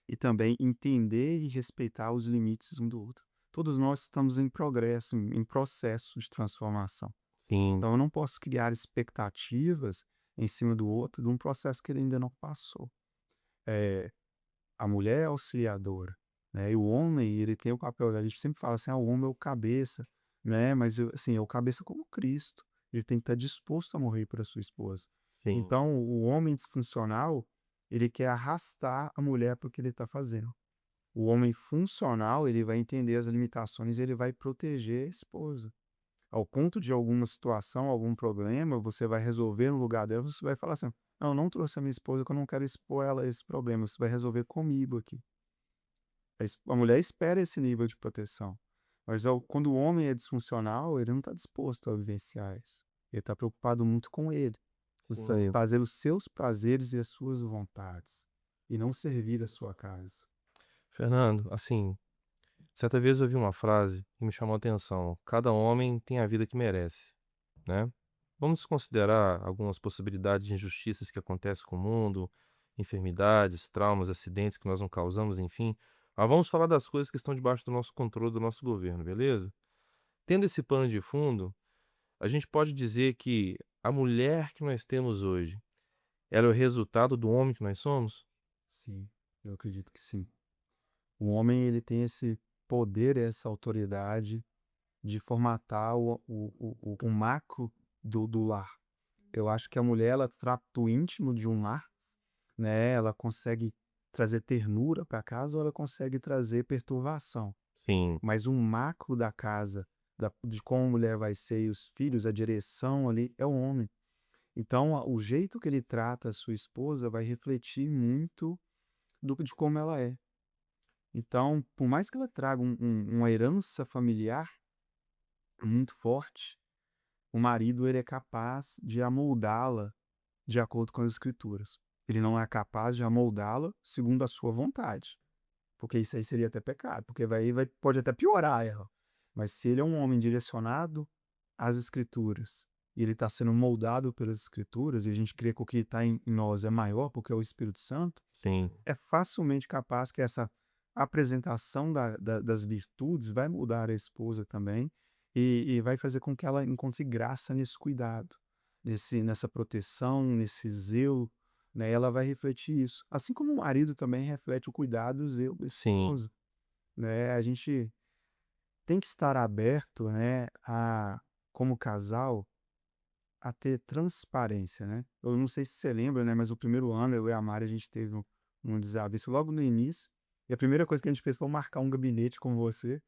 E também entender e respeitar os limites um do outro. Todos nós estamos em progresso, em processo de transformação. sim, Então eu não posso criar expectativas em cima do outro de um processo que ele ainda não passou. Eh, a mulher é auxiliadora, né, e o homem, ele tem o papel, a gente sempre fala assim: "Ah, o homem é o cabeça", né, mas assim, é o cabeça como Cristo, ele tem que estar disposto a morrer por a sua esposa. sim, Então o homem disfuncional, ele quer arrastar a mulher para o que ele está fazendo. O homem funcional, ele vai entender as limitações e ele vai proteger a esposa. Ao ponto de alguma situação, algum problema, você vai resolver no lugar dela, você vai falar assim: "Não, eu não trouxe a minha esposa que eu não quero expor ela a esse problema, você vai resolver comigo aqui". A mulher espera esse nível de proteção, mas quando o homem é disfuncional, ele não está disposto a vivenciar isso. Ele está preocupado muito com ele, sim. fazer os seus prazeres e as suas vontades, e não servir a sua casa. Fernando, assim, certa vez eu ouvi uma frase que me chamou a atenção: "Cada homem tem a vida que merece", né. Vamos considerar algumas possibilidades de injustiças que acontecem com o mundo, enfermidades, traumas, acidentes que nós não causamos, enfim. Mas vamos falar das coisas que estão debaixo do nosso controle, do nosso governo, beleza? Tendo esse pano de fundo, a gente pode dizer que a mulher que nós temos hoje, ela é o resultado do homem que nós somos? Sim, eu acredito que sim. O homem, ele tem esse poder, essa autoridade de formatar o macro do lar. Eu acho que a mulher, ela trata o íntimo de um lar, né, ela consegue trazer ternura para casa ou ela consegue trazer perturbação. Sim, Mas o macro da casa, de como a mulher vai ser e os filhos, a direção ali, é o homem. Então, o jeito que ele trata a sua esposa vai refletir muito de como ela é. Então, por mais que ela traga uma herança familiar muito forte, o marido ele é capaz de amoldá-la de acordo com as escrituras. Ele não é capaz de amoldá-la segundo a sua vontade, porque isso aí seria até pecado, porque pode até piorar ela. Mas se ele é um homem direcionado às escrituras, e ele está sendo moldado pelas escrituras, e a gente crê que o que está em nós é maior, porque é o Espírito Santo, Sim. é facilmente capaz que essa apresentação das virtudes vai mudar a esposa também, e vai fazer com que ela encontre graça nesse cuidado, nessa proteção, nesse zelo, né? Ela vai refletir isso. Assim como o marido também reflete o cuidado e o zelo da Sim. esposa, né? A gente tem que estar aberto, né, como casal, a ter transparência, né. Eu não sei se você lembra, né, mas o primeiro ano eu e a Mari a gente teve um desavença logo no início, e a primeira coisa que a gente fez foi marcar um gabinete com você,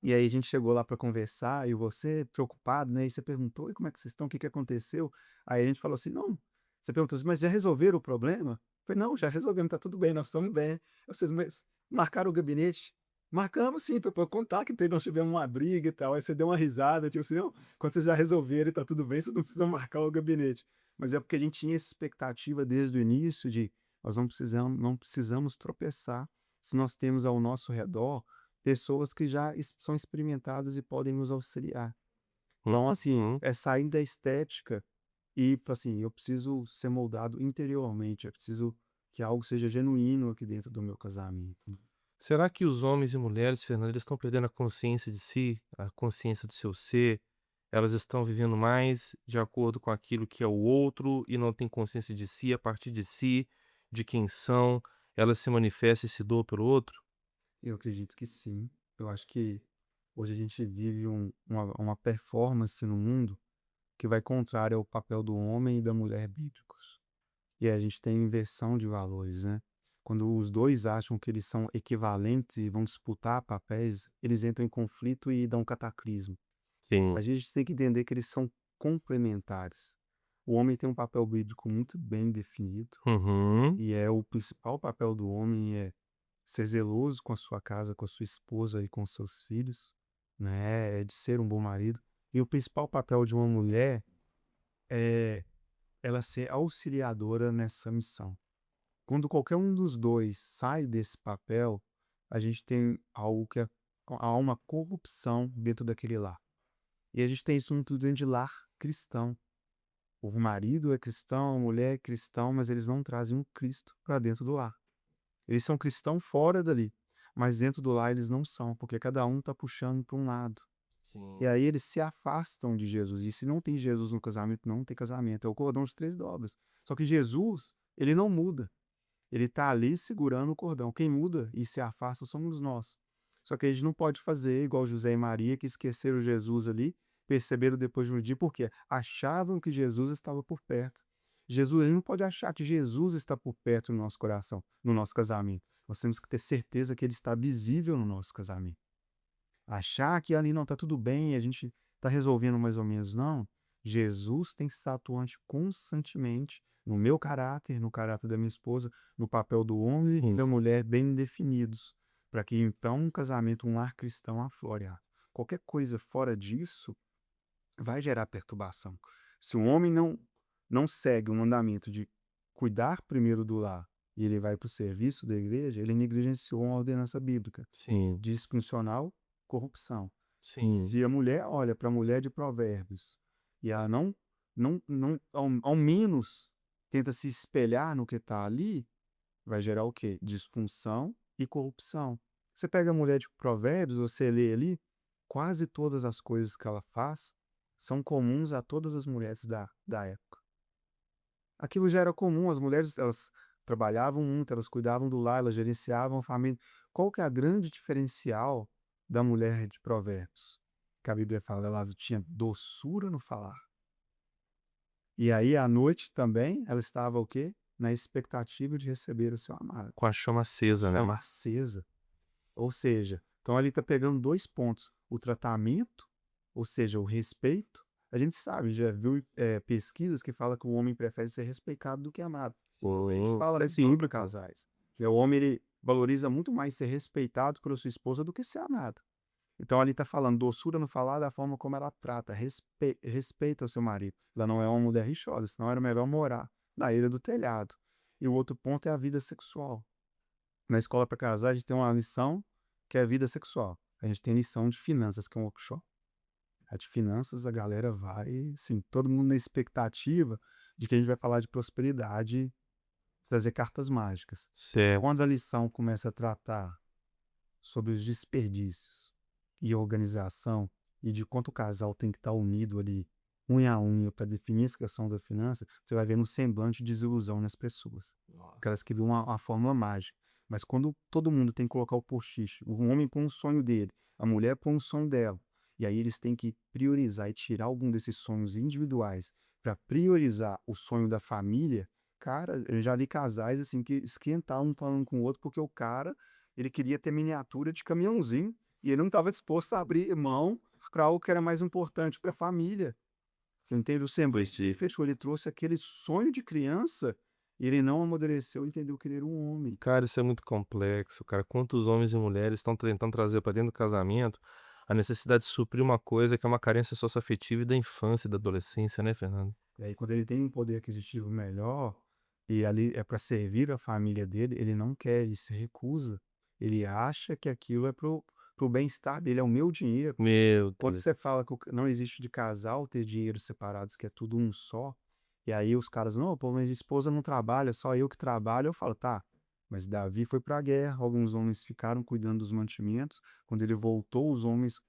e aí a gente chegou lá para conversar e você preocupado, né, e você perguntou: "E como é que vocês estão? O que que aconteceu?" Aí a gente falou assim: "Não", você perguntou assim: "Mas já resolveram o problema?" Eu falei: "Não, já resolvemos, tá tudo bem, nós estamos bem". Vocês: "Mas marcaram o gabinete?" "Marcamos sim, pra contar que nós tivemos uma briga e tal". Aí você deu uma risada, tipo assim: "Não, quando vocês já resolveram e tá tudo bem, vocês não precisam marcar o gabinete". Mas é porque a gente tinha essa expectativa desde o início de nós não precisamos tropeçar se nós temos ao nosso redor pessoas que já são experimentadas e podem nos auxiliar. Então, assim, Uhum. é sair da estética e, tipo assim, eu preciso ser moldado interiormente, eu preciso que algo seja genuíno aqui dentro do meu casamento. Será que os homens e mulheres, Fernando, eles estão perdendo a consciência de si, a consciência do seu ser? Elas estão vivendo mais de acordo com aquilo que é o outro e não têm consciência de si, a partir de si, de quem são, elas se manifestam e se doam pelo outro? Eu acredito que sim. Eu acho que hoje a gente vive uma performance no mundo que vai contrário ao papel do homem e da mulher bíblicos. E a gente tem inversão de valores, né? Quando os dois acham que eles são equivalentes e vão disputar papéis, eles entram em conflito e dão cataclismo. Sim. A gente tem que entender que eles são complementares. O homem tem um papel bíblico muito bem definido, Uhum. e o principal papel do homem é ser zeloso com a sua casa, com a sua esposa e com os seus filhos, né? É de ser um bom marido. E o principal papel de uma mulher é ela ser auxiliadora nessa missão. Quando qualquer um dos dois sai desse papel, a gente tem algo que há uma corrupção dentro daquele lar. E a gente tem isso muito dentro de lar cristão. O marido é cristão, a mulher é cristão, mas eles não trazem um Cristo para dentro do lar. Eles são cristãos fora dali, mas dentro do lar eles não são, porque cada um está puxando para um lado. E Sim. aí eles se afastam de Jesus. E se não tem Jesus no casamento, não tem casamento. É o cordão de três dobras. Só que Jesus, ele não muda. Ele está ali segurando o cordão. Quem muda e se afasta somos nós. Só que a gente não pode fazer igual José e Maria, que esqueceram Jesus ali, perceberam depois de um dia, porque achavam que Jesus estava por perto. Jesus, ele não pode achar que Jesus está por perto no nosso coração, no nosso casamento. Nós temos que ter certeza que ele está visível no nosso casamento. Achar que ali não está tudo bem, a gente está resolvendo mais ou menos, não. Jesus tem que estar atuante constantemente no meu caráter, no caráter da minha esposa, no papel do homem e Sim. da mulher bem definidos, para que então um casamento, um lar cristão aflore. Qualquer coisa fora disso vai gerar perturbação. Se o homem não segue o mandamento de cuidar primeiro do lar e ele vai para o serviço da igreja, ele negligenciou uma ordenança bíblica Sim. disfuncional, corrupção. Sim. Se a mulher olha para a mulher de Provérbios e ela não ao menos tenta se espelhar no que está ali, vai gerar o quê? Disfunção e corrupção. Você pega a mulher de Provérbios, você lê ali, quase todas as coisas que ela faz são comuns a todas as mulheres da época. Aquilo já era comum, as mulheres elas trabalhavam muito, elas cuidavam do lar, elas gerenciavam a família. Qual que é a grande diferencial da mulher de Provérbios? Que a Bíblia fala, ela tinha doçura no falar. E aí, à noite também, ela estava o quê? Na expectativa de receber o seu amado. Com a chama acesa, né? Chama acesa. Ou seja, então ali está pegando dois pontos: o tratamento, ou seja, o respeito, A gente sabe, já viu pesquisas que falam que o homem prefere ser respeitado do que amado. Isso a gente Sim, fala isso sobre casais. O homem ele valoriza muito mais ser respeitado pela sua esposa do que ser amado. Então ali está falando doçura no falar da forma como ela trata, respeita o seu marido. Ela não é uma mulher rixosa, senão era melhor morar na ilha do telhado. E o outro ponto é a vida sexual. Na escola para casar, a gente tem uma lição que é a vida sexual. A gente tem lição de finanças, que é um workshop. A de finanças, a galera vai, sim, todo mundo na expectativa de que a gente vai falar de prosperidade, trazer cartas mágicas. certo. Quando a lição começa a tratar sobre os desperdícios e organização e de quanto o casal tem que estar unido ali, unha a unha, para definir essa questão da finança, você vai ver no semblante desilusão nas pessoas. Aquelas que viram uma fórmula mágica. Mas quando todo mundo tem que colocar o post-it, o homem põe um sonho dele, a mulher põe um sonho dela, e aí eles têm que priorizar e tirar algum desses sonhos individuais para priorizar o sonho da família, cara, eu já vi casais assim que esquentavam um falando com o outro porque o cara ele queria ter miniatura de caminhãozinho e ele não estava disposto a abrir mão para algo que era mais importante para a família. Você entende? O semblante ele fechou, ele trouxe aquele sonho de criança e ele não amadureceu e entendeu que ele era um homem. Cara, isso é muito complexo, cara. Quantos homens e mulheres estão tentando trazer para dentro do casamento a necessidade de suprir uma coisa que é uma carência socioafetiva e da infância e da adolescência, né, Fernando? E aí, quando ele tem um poder aquisitivo melhor, e ali é para servir a família dele, ele não quer, ele se recusa. Ele acha que aquilo é pro bem-estar dele, é o meu dinheiro. Meu Quando Deus. você fala que não existe de casal ter dinheiros separados, que é tudo um só, e aí os caras, não, pô, minha esposa não trabalha, só eu que trabalho, eu falo, tá, mas Davi foi pra guerra, alguns homens ficaram cuidando dos mantimentos, quando ele voltou, os homens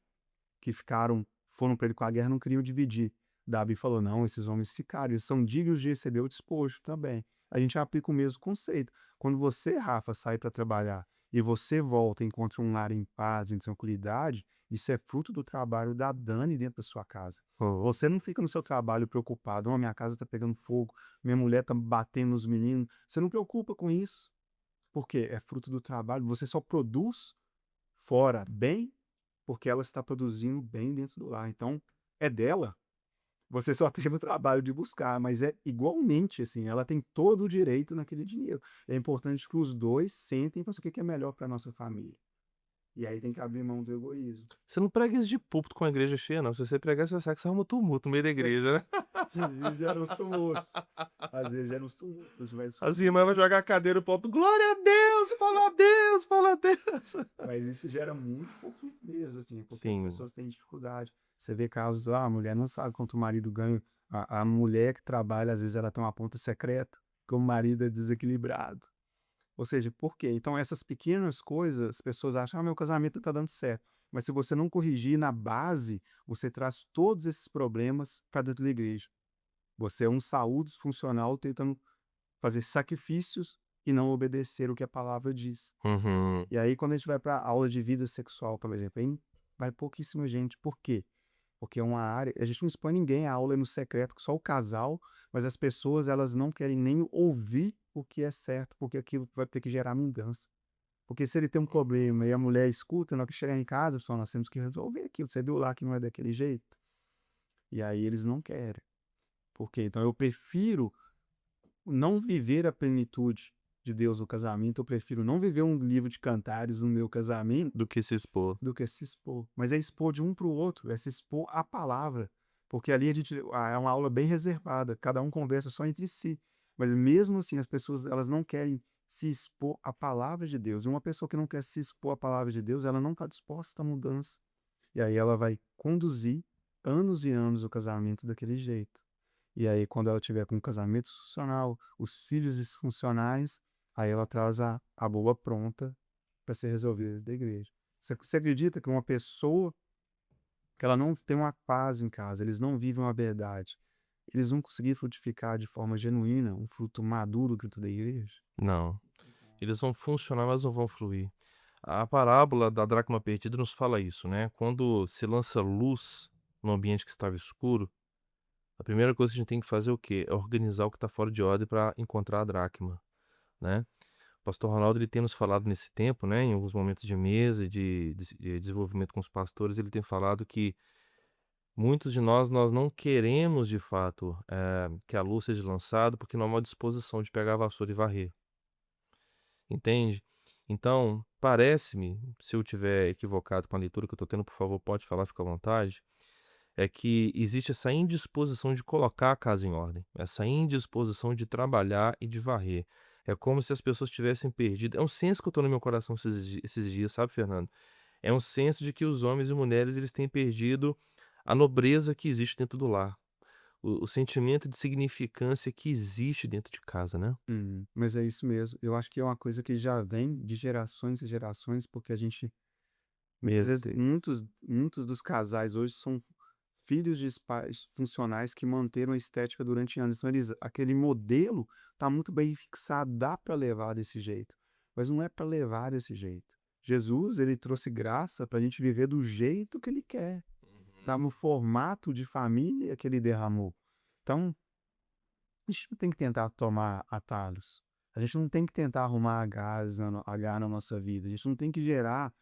que foram para ele com a guerra não queriam dividir. Davi falou, não, esses homens ficaram, eles são dignos de receber o despojo também. A gente aplica o mesmo conceito. Quando você, Rafa, sai para trabalhar e você volta e encontra um lar em paz, em tranquilidade, isso é fruto do trabalho da Dani dentro da sua casa. Oh, Você não fica no seu trabalho preocupado, oh, minha casa está pegando fogo, minha mulher está batendo nos meninos. Você não preocupa com isso, porque é fruto do trabalho. Você só produz fora bem porque ela está produzindo bem dentro do lar. Então, é dela. Você só teve o trabalho de buscar, mas é igualmente assim, ela tem todo o direito naquele dinheiro. É importante que os dois sentem e pensem o que que é melhor para nossa família. E aí tem que abrir mão do egoísmo. você não prega isso de púlpito com a igreja cheia, não. Se você pregar, você sabe que você arruma tumulto no meio da igreja, né? Às vezes geram os tumultos. Às vezes geram os tumultos, As irmãs vão jogar a cadeira pro alto. Glória a Deus! Fala a Deus! Fala a Deus! mas isso gera muito conflito mesmo, assim, porque as Sim. pessoas têm dificuldade. Você vê casos, a mulher não sabe quanto o marido ganha. A mulher que trabalha, às vezes, ela tem uma conta secreta, que o marido é desequilibrado. Ou seja, por quê? Então, essas pequenas coisas, as pessoas acham, meu casamento está dando certo. Mas se você não corrigir na base, você traz todos esses problemas para dentro da igreja. Você é um saúde disfuncional tentando fazer sacrifícios e não obedecer o que a palavra diz. Uhum. E aí, quando a gente vai para a aula de vida sexual, por exemplo, aí vai pouquíssima gente. Por quê? Porque é uma área, a gente não expõe ninguém, a aula é no secreto, só o casal, mas as pessoas elas não querem nem ouvir o que é certo, porque aquilo vai ter que gerar mudança. Porque se ele tem um problema e a mulher escuta, na hora que chegar em casa, pessoal, nós temos que resolver aquilo. Você viu lá que não é daquele jeito? E aí eles não querem. Por quê? Então eu prefiro não viver a plenitude de Deus no casamento, eu prefiro não viver um livro de cantares no meu casamento Do que se expor. do que se expor. Mas é expor de um para o outro, é se expor à palavra. Porque ali é uma aula bem reservada, cada um conversa só entre si. Mas mesmo assim, as pessoas elas não querem se expor à palavra de Deus. E uma pessoa que não quer se expor à palavra de Deus, ela não está disposta à mudança. E aí ela vai conduzir anos e anos o casamento daquele jeito. E aí, quando ela tiver com um casamento disfuncional, os filhos disfuncionais, aí ela traz a boa pronta para ser resolvida da igreja. Você acredita que uma pessoa que ela não tem uma paz em casa, eles não vivem uma verdade, eles vão conseguir frutificar de forma genuína um fruto maduro dentro da igreja? Não. Eles vão funcionar, mas não vão fluir. A parábola da dracma perdida nos fala isso, né? Quando se lança luz no ambiente que estava escuro, a primeira coisa que a gente tem que fazer é o quê? É organizar o que está fora de ordem para encontrar a dracma, né? O pastor Ronaldo ele tem nos falado nesse tempo, né? Em alguns momentos de mesa, de desenvolvimento com os pastores, ele tem falado que Muitos de nós não queremos de fato, que a luz seja lançada, porque não há uma disposição de pegar a vassoura e varrer, entende? Então, parece-me, se eu estiver equivocado com a leitura que eu estou tendo, por favor, pode falar, fica à vontade, é que existe essa indisposição de colocar a casa em ordem, essa indisposição de trabalhar e de varrer. É como se as pessoas tivessem perdido, é um senso que eu estou no meu coração esses dias, sabe, Fernando? É um senso de que os homens e mulheres eles têm perdido a nobreza que existe dentro do lar, o sentimento de significância que existe dentro de casa, né. Mas é isso mesmo. Eu acho que é uma coisa que já vem de gerações e gerações, porque a gente às vezes muitos dos casais hoje são filhos de pais funcionais que manteram a estética durante anos, então eles aquele modelo tá muito bem fixado, dá para levar desse jeito, mas não é para levar desse jeito. Jesus, ele trouxe graça para a gente viver do jeito que ele quer, tá no formato de família que ele derramou. Então, a gente não tem que tentar tomar atalhos. A gente não tem que tentar arrumar H na nossa vida. A gente não tem que gerar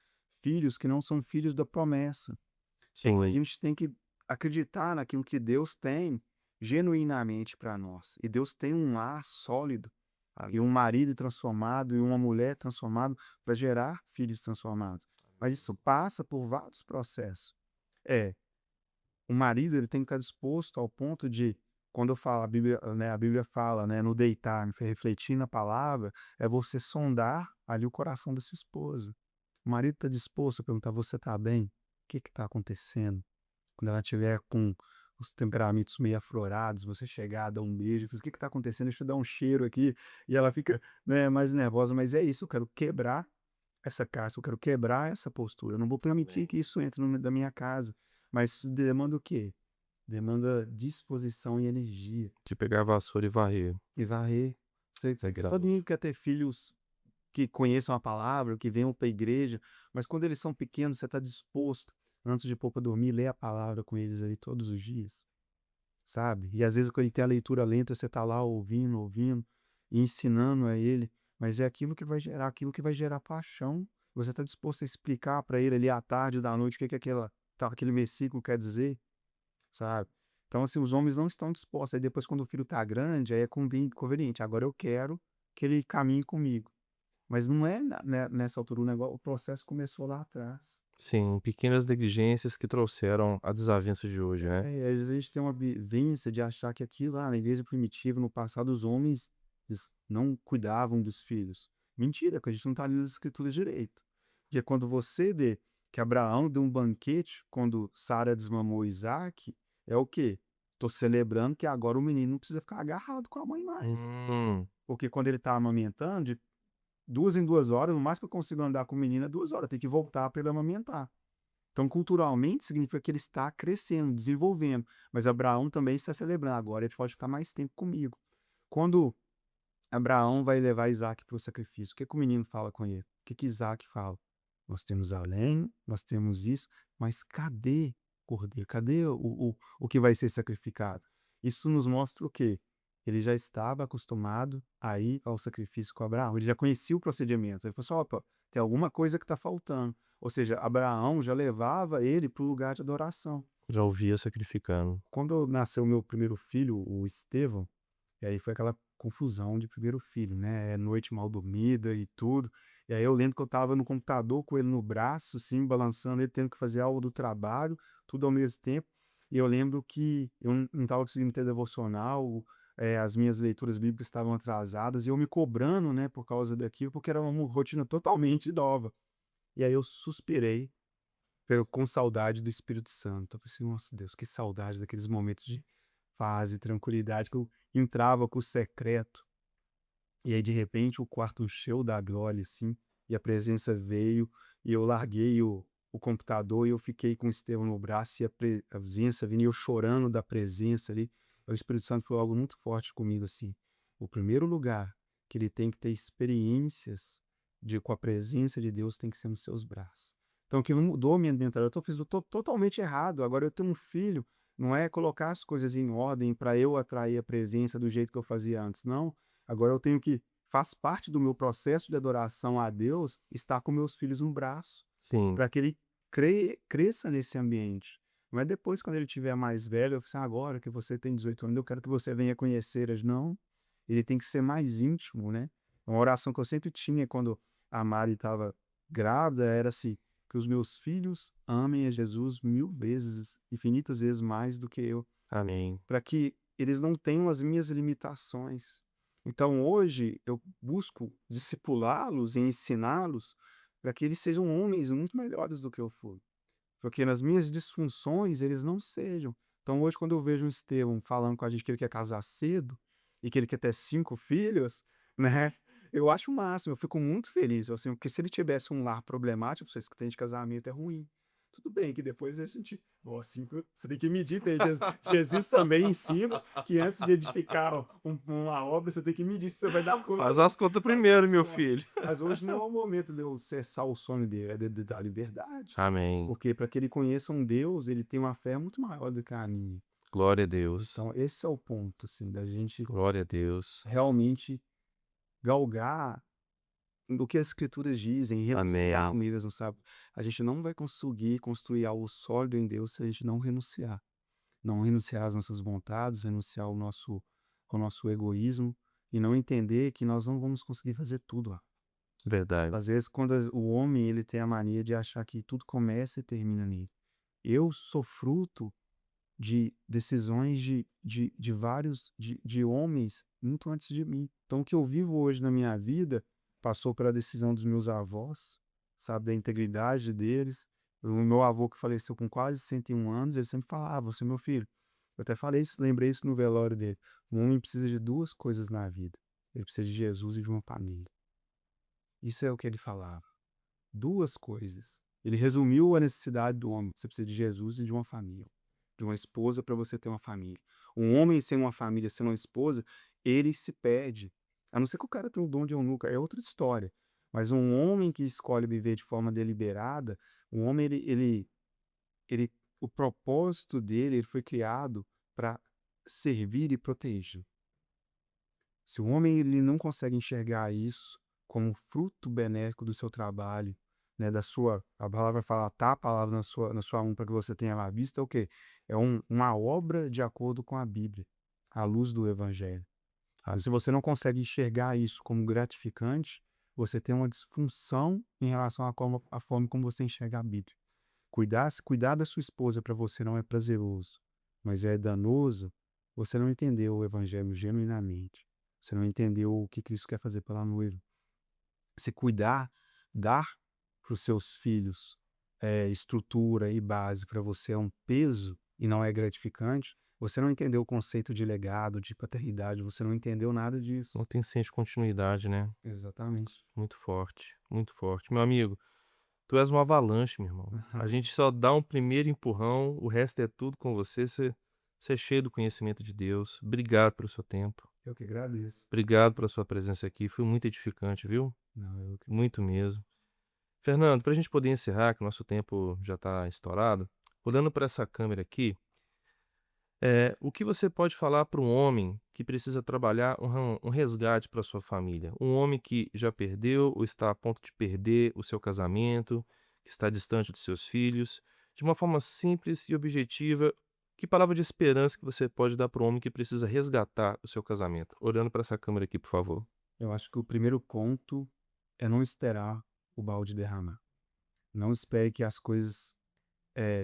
filhos que não são filhos da promessa. A Sim, gente tem que acreditar naquilo que Deus tem genuinamente para nós. E Deus tem um lar sólido, e um marido transformado, e uma mulher transformada para gerar filhos transformados. Mas isso passa por vários processos. É, o marido ele tem que estar disposto ao ponto de, quando eu falo, a Bíblia fala, né, no deitar, refletir na palavra, é você sondar ali o coração da sua esposa. O marido está disposto a perguntar: você está bem? O que está acontecendo? Quando ela tiver com os temperamentos meio aflorados, você chegar, dar um beijo, fala: "O que está acontecendo? Deixa eu dar um cheiro aqui", e ela fica, né, mais nervosa, mas é isso, eu quero quebrar essa casca, eu quero quebrar essa postura, eu não vou permitir amém. que isso entre no da minha casa, mas isso demanda o quê? Demanda disposição e energia. De pegar a vassoura e varrer. E varrer. Todo Degrau. mundo quer ter filhos que conheçam a palavra, que venham para a igreja, mas quando eles são pequenos, você está disposto, antes de pôr para dormir, ler a palavra com eles ali todos os dias, sabe? E às vezes quando ele tem a leitura lenta, você está lá ouvindo, ouvindo e ensinando a ele, mas é aquilo que vai gerar paixão. Você está disposto a explicar para ele ali à tarde, da noite, o que que aquele versículo quer dizer, sabe? Então, assim, os homens não estão dispostos. Aí depois, quando o filho está grande, aí é conveniente. Agora eu quero que ele caminhe comigo. Mas não é nessa altura, o processo começou lá atrás. Sim, pequenas negligências que trouxeram a desavença de hoje, né. É, e às vezes a gente tem uma vivência de achar que aquilo lá na igreja primitiva, no passado, os homens eles não cuidavam dos filhos. Mentira, que a gente não está lendo as escrituras direito. Porque quando você vê que Abraão deu um banquete quando Sara desmamou Isaac, é o quê? Tô celebrando que agora o menino não precisa ficar agarrado com a mãe mais. Hum, Porque quando ele está amamentando, de 2 em 2 horas, no máximo que eu consigo andar com o menino é 2 horas, tem que voltar para ele amamentar. Então, culturalmente, significa que ele está crescendo, desenvolvendo, mas Abraão também está celebrando, agora ele pode ficar mais tempo comigo. Quando Abraão vai levar Isaac para o sacrifício, o que que o menino fala com ele? O que que Isaac fala? Nós temos a lenha, nós temos isso, mas cadê o cordeiro? Cadê o que vai ser sacrificado? Isso nos mostra o quê? Ele já estava acostumado a ir ao sacrifício com Abraão, ele já conhecia o procedimento. Ele falou assim: opa, tem alguma coisa que está faltando. Ou seja, Abraão já levava ele para o lugar de adoração. já ouvia sacrificando. Quando nasceu o meu primeiro filho, o Estevão, e aí foi aquela confusão de primeiro filho, né, noite mal dormida e tudo. E aí eu lembro que eu estava no computador com ele no braço, assim, balançando, ele tendo que fazer algo do trabalho, tudo ao mesmo tempo. E eu lembro que eu não estava conseguindo ter devocional, as minhas leituras bíblicas estavam atrasadas e eu me cobrando, né, por causa daquilo, porque era uma rotina totalmente nova. E aí eu suspirei com saudade do Espírito Santo. Eu falei assim: "Nossa Deus, que saudade daqueles momentos de paz e tranquilidade que eu entrava com o secreto, e aí de repente o quarto encheu da glória, assim, e a presença veio, e eu larguei o computador e eu fiquei com o Estevão no braço e a presença vindo e eu chorando da presença ali. O Espírito Santo falou algo muito forte comigo, assim: o primeiro lugar que ele tem que ter experiências com a presença de Deus tem que ser nos seus braços. Então aquilo mudou minha mentalidade, eu tô totalmente errado, agora eu tenho um filho, não é colocar as coisas em ordem para eu atrair a presença do jeito que eu fazia antes, não. Agora eu tenho que faz parte do meu processo de adoração a Deus estar com meus filhos no braço, Sim, para que ele cresça nesse ambiente. Não é depois, quando ele tiver mais velho, eu falo assim: "Agora que você tem 18 anos, eu quero que você venha conhecer as", não, ele tem que ser mais íntimo, né. Uma oração que eu sempre tinha quando a Mari estava grávida era assim: "Que os meus filhos amem a Jesus 1000 vezes, infinitas vezes mais do que eu", Amém. para que eles não tenham as minhas limitações. Então hoje eu busco discipulá-los e ensiná-los para que eles sejam homens muito melhores do que eu fui. Porque nas minhas disfunções eles não sejam. Então hoje, quando eu vejo o Estevão falando com a gente que ele quer casar cedo e que ele quer ter 5 filhos, né, eu acho o máximo, eu fico muito feliz, assim, porque se ele tivesse um lar problemático, vocês que têm de casamento é ruim. Tudo bem que depois a gente, ó, 5, você tem que medir, tem Jesus também ensina que antes de edificar uma obra, você tem que medir se você vai dar conta Faz as contas fazer primeiro, as meu contas. filho. Mas hoje não é o momento de eu cessar o sonho dele, é de dar liberdade. Amém. Porque para que ele conheça um Deus, ele tem uma fé muito maior do que a minha. Glória a Deus. Então esse é o ponto, assim, da gente Glória a Deus. realmente galgar o que as escrituras dizem, renunciar Amém. mesmo, sabe. A gente não vai conseguir construir algo sólido em Deus se a gente não renunciar. Não renunciar às nossas vontades, renunciar ao nosso egoísmo e não entender que nós não vamos conseguir fazer tudo lá. Verdade. Às vezes, quando o homem ele tem a mania de achar que tudo começa e termina nele. Eu sou fruto de decisões de vários de homens muito antes de mim. Então o que eu vivo hoje na minha vida passou pela decisão dos meus avós, sabe, da integridade deles. O meu avô que faleceu com quase 101 anos, ele sempre falava assim: "Meu filho", eu até falei isso, lembrei isso no velório dele: "O homem precisa de 2 coisas na vida, ele precisa de Jesus e de uma família". Isso é o que ele falava, 2 coisas. Ele resumiu a necessidade do homem: você precisa de Jesus e de uma família, de uma esposa para você ter uma família. Um homem sem uma família, sem uma esposa, ele se perde. A não ser que o cara tenha o dom de eunuco, é outra história. Mas um homem que escolhe viver de forma deliberada, um homem ele o propósito dele, ele foi criado para servir e proteger. Se o homem ele não consegue enxergar isso como fruto benéfico do seu trabalho, né, da sua a palavra fala: "Tá a palavra na sua mão para que você tenha à vista", é o quê? É uma obra de acordo com a Bíblia, à luz do evangelho. Se você não consegue enxergar isso como gratificante, você tem uma disfunção em relação à forma como você enxerga a Bíblia. Se cuidar da sua esposa para você não é prazeroso, mas é danoso, você não entendeu o evangelho genuinamente. Você não entendeu o que Cristo quer fazer pela noiva. Se cuidar, dar para os seus filhos, estrutura e base para você é um peso e não é gratificante, você não entendeu o conceito de legado, de paternidade, você não entendeu nada disso. Não tem senso de continuidade, né? Exatamente. Muito forte, muito forte. Meu amigo, tu és uma avalanche, meu irmão. A gente só dá um primeiro empurrão, o resto é tudo com você. Você é cheio do conhecimento de Deus. Obrigado pelo seu tempo. Eu que agradeço. Obrigado pela sua presença aqui. Foi muito edificante, viu? Não, eu que Muito agradeço. mesmo. Fernando, para a gente poder encerrar, que o nosso tempo já está estourado, olhando para essa câmera aqui, o que você pode falar para um homem que precisa trabalhar um resgate para sua família? Um homem que já perdeu ou está a ponto de perder o seu casamento, que está distante dos seus filhos, de uma forma simples e objetiva. Que palavra de esperança que você pode dar para um homem que precisa resgatar o seu casamento? Olhando para essa câmera aqui, por favor. Eu acho que o primeiro ponto é não esperar o balde derramar. Não espere que as coisas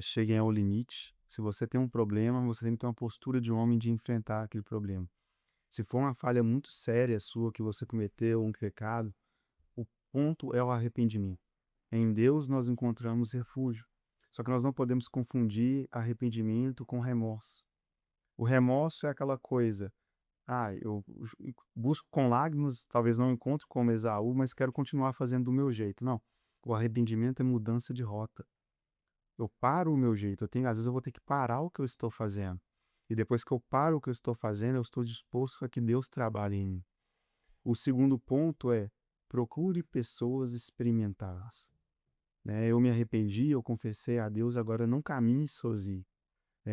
cheguem ao limite. Se você tem um problema, você tem que ter uma postura de homem de enfrentar aquele problema. Se for uma falha muito séria sua que você cometeu, um pecado, o ponto é o arrependimento. Em Deus nós encontramos refúgio. Só que nós não podemos confundir arrependimento com remorso. O remorso é aquela coisa: eu busco com lágrimas, talvez não encontre como Esaú, mas quero continuar fazendo do meu jeito. Não. O arrependimento é mudança de rota. Eu paro o meu jeito, às vezes eu vou ter que parar o que eu estou fazendo. E depois que eu paro o que eu estou fazendo, eu estou disposto a que Deus trabalhe em mim. O segundo ponto é: procure pessoas experimentadas, né? Eu me arrependi, eu confessei a Deus, agora não caminhe sozinho.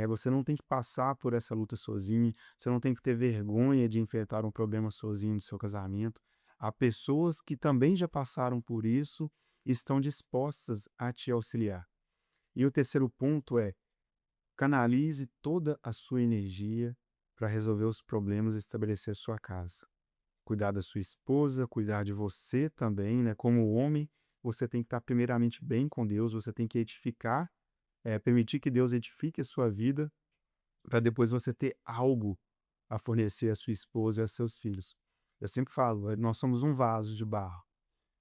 Você não tem que passar por essa luta sozinho, você não tem que ter vergonha de enfrentar um problema sozinho no seu casamento. Há pessoas que também já passaram por isso e estão dispostas a te auxiliar. E o terceiro ponto é: canalize toda a sua energia para resolver os problemas e estabelecer a sua casa. Cuidar da sua esposa, cuidar de você também, né? Como homem, você tem que estar primeiramente bem com Deus, você tem que edificar, permitir que Deus edifique a sua vida, para depois você ter algo a fornecer à sua esposa e aos seus filhos. Eu sempre falo, nós somos um vaso de barro.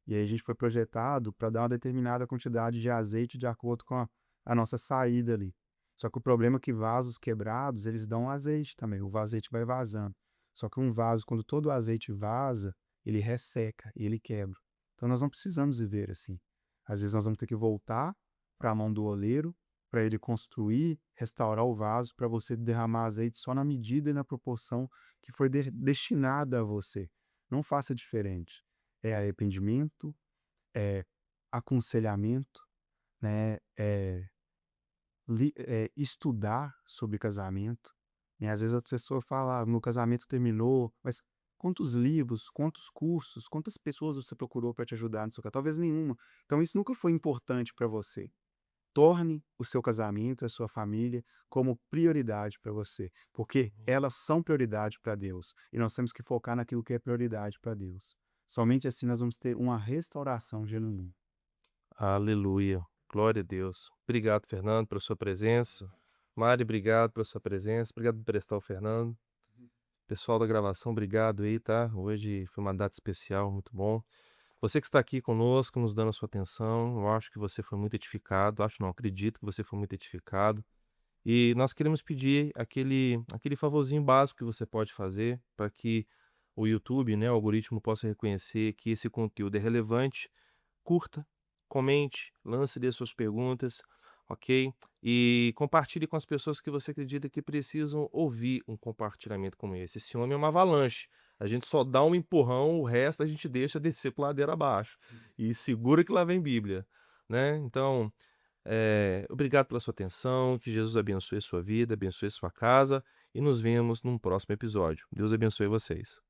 E aí a gente foi projetado para dar uma determinada quantidade de azeite de acordo com a nossa saída ali. Só que o problema é que vasos quebrados, eles dão azeite também, o azeite vai vazando. Só que um vaso, quando todo o azeite vaza, ele resseca e ele quebra. Então nós não precisamos viver assim. Às vezes nós vamos ter que voltar para a mão do oleiro, para ele construir, restaurar o vaso, para você derramar azeite só na medida e na proporção que foi destinada a você. Não faça diferente. É arrependimento, é aconselhamento, né, estudar sobre casamento, né. Às vezes a pessoa fala: "Ah, meu casamento terminou", mas quantos livros, quantos cursos, quantas pessoas você procurou para te ajudar no seu talvez nenhuma. Então isso nunca foi importante para você. Torne o seu casamento, a sua família, como prioridade para você, porque elas são prioridade para Deus, e nós temos que focar naquilo que é prioridade para Deus. Somente assim nós vamos ter uma restauração genuína. Aleluia. Glória a Deus. Obrigado, Fernando, pela sua presença. Mari, obrigado pela sua presença. Obrigado por prestar o Fernando. Pessoal da gravação, obrigado aí, tá? Hoje foi uma data especial, muito bom. Você que está aqui conosco, nos dando a sua atenção, eu acho que você foi muito edificado. Acho não, acredito que você foi muito edificado. E nós queremos pedir aquele favorzinho básico que você pode fazer para que o YouTube, né, o algoritmo possa reconhecer que esse conteúdo é relevante. Curta, comente, lance dê suas perguntas, ok? E compartilhe com as pessoas que você acredita que precisam ouvir um compartilhamento como esse. Esse homem é uma avalanche. A gente só dá um empurrão, o resto a gente deixa descer por ladeira abaixo. E segura que lá vem Bíblia, né? Então, obrigado pela sua atenção, que Jesus abençoe sua vida, abençoe sua casa e nos vemos num próximo episódio. Deus abençoe vocês.